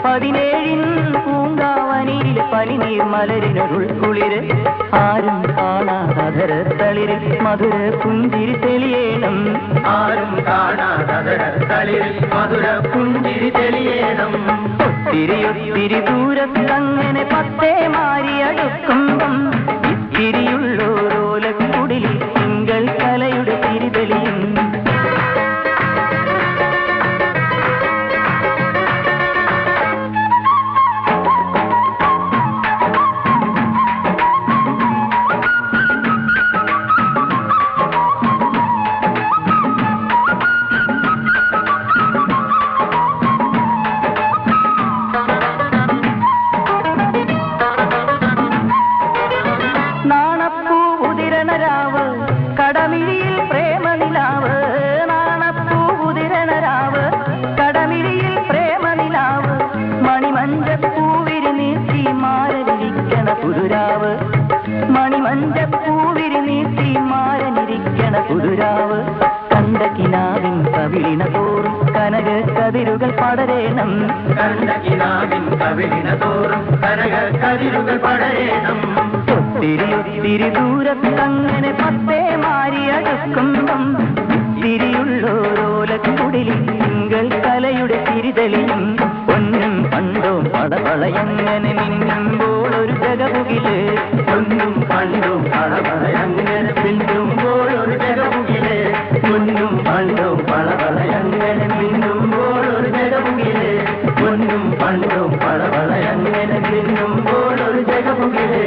17 പൂങ്കാവനിയിൽ പനിനീർ മലരിനുരുൾ കുളിര് ആരും കാണാതര തളിരിൽ മധുര പുഞ്ചിരി തെളിയേണം ആരും കാണാതര തളിരിൽ മധുര പുഞ്ചിരി തെളിയേണം ഒത്തിരി ദൂരത്തങ്ങനെ പത്തേ മാറിയടുക്കുമ്പം ഇത്തിരിയുള്ളോരോലക്കുടിലിൽ തിങ്കൾ കലയുടെ തിരിതെളിയും കടമിഴിയിൽ പ്രേമനിലാവ് നാണപ്പൂതിരണരാവ് കടമിഴിയിൽ പ്രേമനിലാവ് മണിമഞ്ചപ്പൂവിരി നീട്ടി മാരനിരിക്കണ പുതുരാവ് മണിമഞ്ചപ്പൂവിരി നീട്ടി മാരനിരിക്കണ പുതുരാവ് കണ്ട കിനാവിൻ കവിളിന തോറും കനക കതിരുകൾ പടരേണം കണ്ട കിനാവിൻ കവിളിന തോറും കനക കതിരുകൾ പടരേണം ഒത്തിരി ദൂരത്തങ്ങനെ പത്തേ മാറിയടുക്കുമ്പം തിരിയുള്ളോരോലക്കുടിലിൽ തിങ്കൾ കലയുടെ തിരിതെളിയും പൊന്നും പണ്ടും പടപളയങ്ങനെ മിന്നുമ്പോൾ ഒരു ജഗപുകില് പൊന്നും പണ്ടും പടപളയങ്ങനെ മിന്നുമ്പോൾ ഒരു ജഗപുകില് പൊന്നും പണ്ടും പടപളയങ്ങനെ മിന്നുമ്പോൾ ഒരു ജഗപുകില് പൊന്നും പണ്ടും പടപളയങ്ങനെ മിന്നുമ്പോൾ ഒരു ജഗപുകില്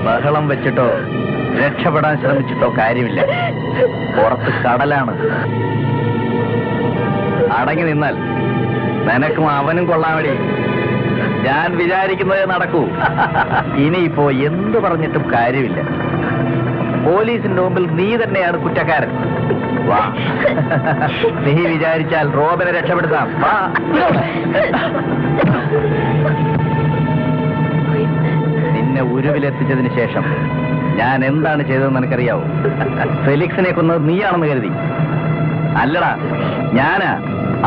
ബഹളം വെച്ചിട്ടോ രക്ഷപ്പെടാൻ ശ്രമിച്ചിട്ടോ കാര്യമില്ല. പുറത്ത് കടലാണ്. അടങ്ങി നിന്നാൽ നിനക്കും അവനും കൊള്ളാമടി. ഞാൻ വിചാരിക്കുന്നതേ നടക്കൂ. ഇനിയിപ്പോ എന്ത് പറഞ്ഞിട്ടും കാര്യമില്ല. പോലീസിന്റെ മുമ്പിൽ നീ തന്നെയാണ് കുറ്റക്കാരൻ. വാ, നീ വിചാരിച്ചാൽ റോബിനെ രക്ഷപ്പെടുത്താം. വാ. നിന്നെ ഉരുവിലെത്തിച്ചതിന് ശേഷം ഞാൻ എന്താണ് ചെയ്തതെന്ന് എനിക്കറിയാവൂ. ഫെലിക്സിനെ കൊന്നത് നീയാണെന്ന് കരുതി. അല്ലടാ, ഞാനാ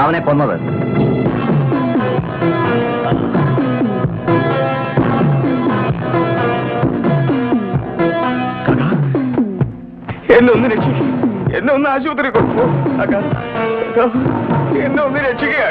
അവനെ കൊന്നത്. എന്നെ ഒന്ന് രക്ഷിക്കും, എന്നെ ഒന്ന് ആശുപത്രി കൊണ്ടുപോ. എന്നെ ഒന്ന് രക്ഷിക്കുക.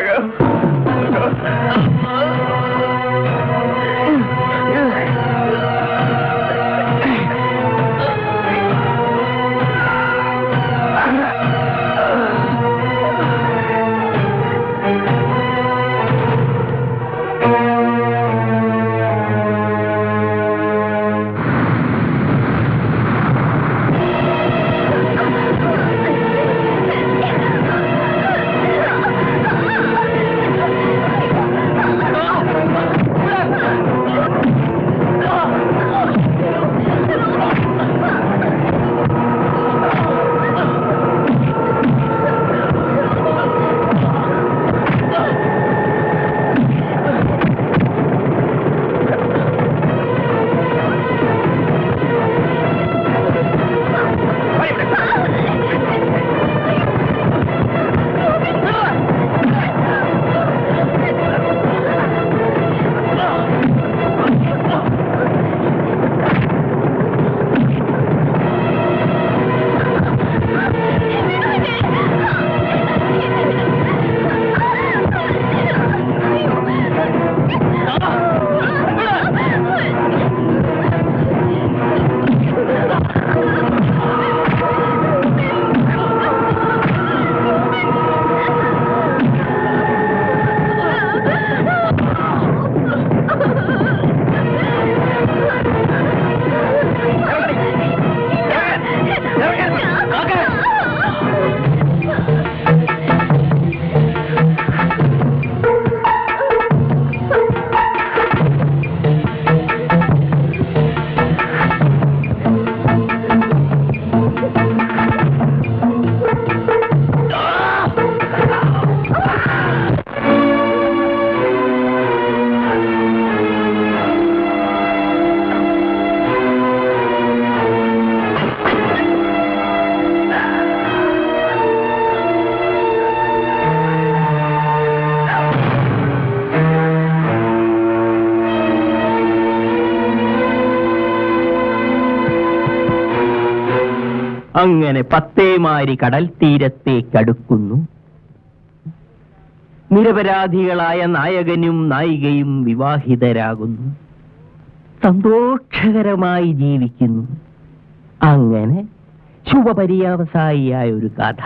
അങ്ങനെ പത്തേമാരി കടൽ തീരത്തേക്കടുക്കുന്നു. നിരപരാധികളായ നായകനും നായികയും വിവാഹിതരാകുന്നു, സന്തോഷകരമായി ജീവിക്കുന്നു. അങ്ങനെ ശുഭപര്യവസായിയായ ഒരു കഥ.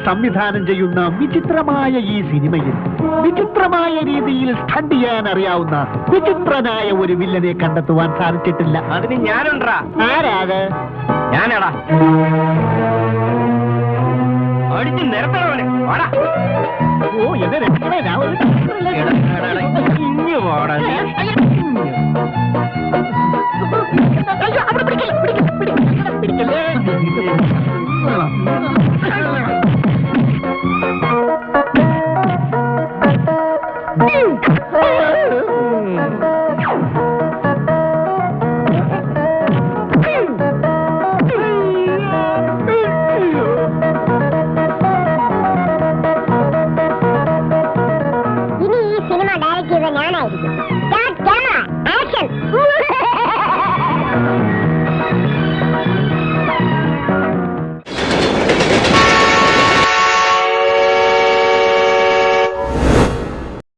സംവിധാനം ചെയ്യുന്ന വിചിത്രമായ ഈ സിനിമയിൽ വിചിത്രമായ രീതിയിൽ സ്റ്റണ്ട് ചെയ്യാൻ അറിയാവുന്ന വിചിത്രനായ ഒരു വില്ലനെ കണ്ടെത്തുവാൻ സാധിച്ചിട്ടില്ല. അതിന് ഞാനുണ്ടാ. ആരാത്? ഞാനാടാ. അടിച്ച് നിരത്തണവനെ. വാടാ. ഓ എന്നെ രക്ഷണേ, ഞാൻ ഒരു ഇഞ്ഞു വാടാ. പിടിക്കല്ലേ. ഇനി ഈ സിനിമ ഡയറക്റ്റ് ചെയ്ത ഞാനായിരിക്കും.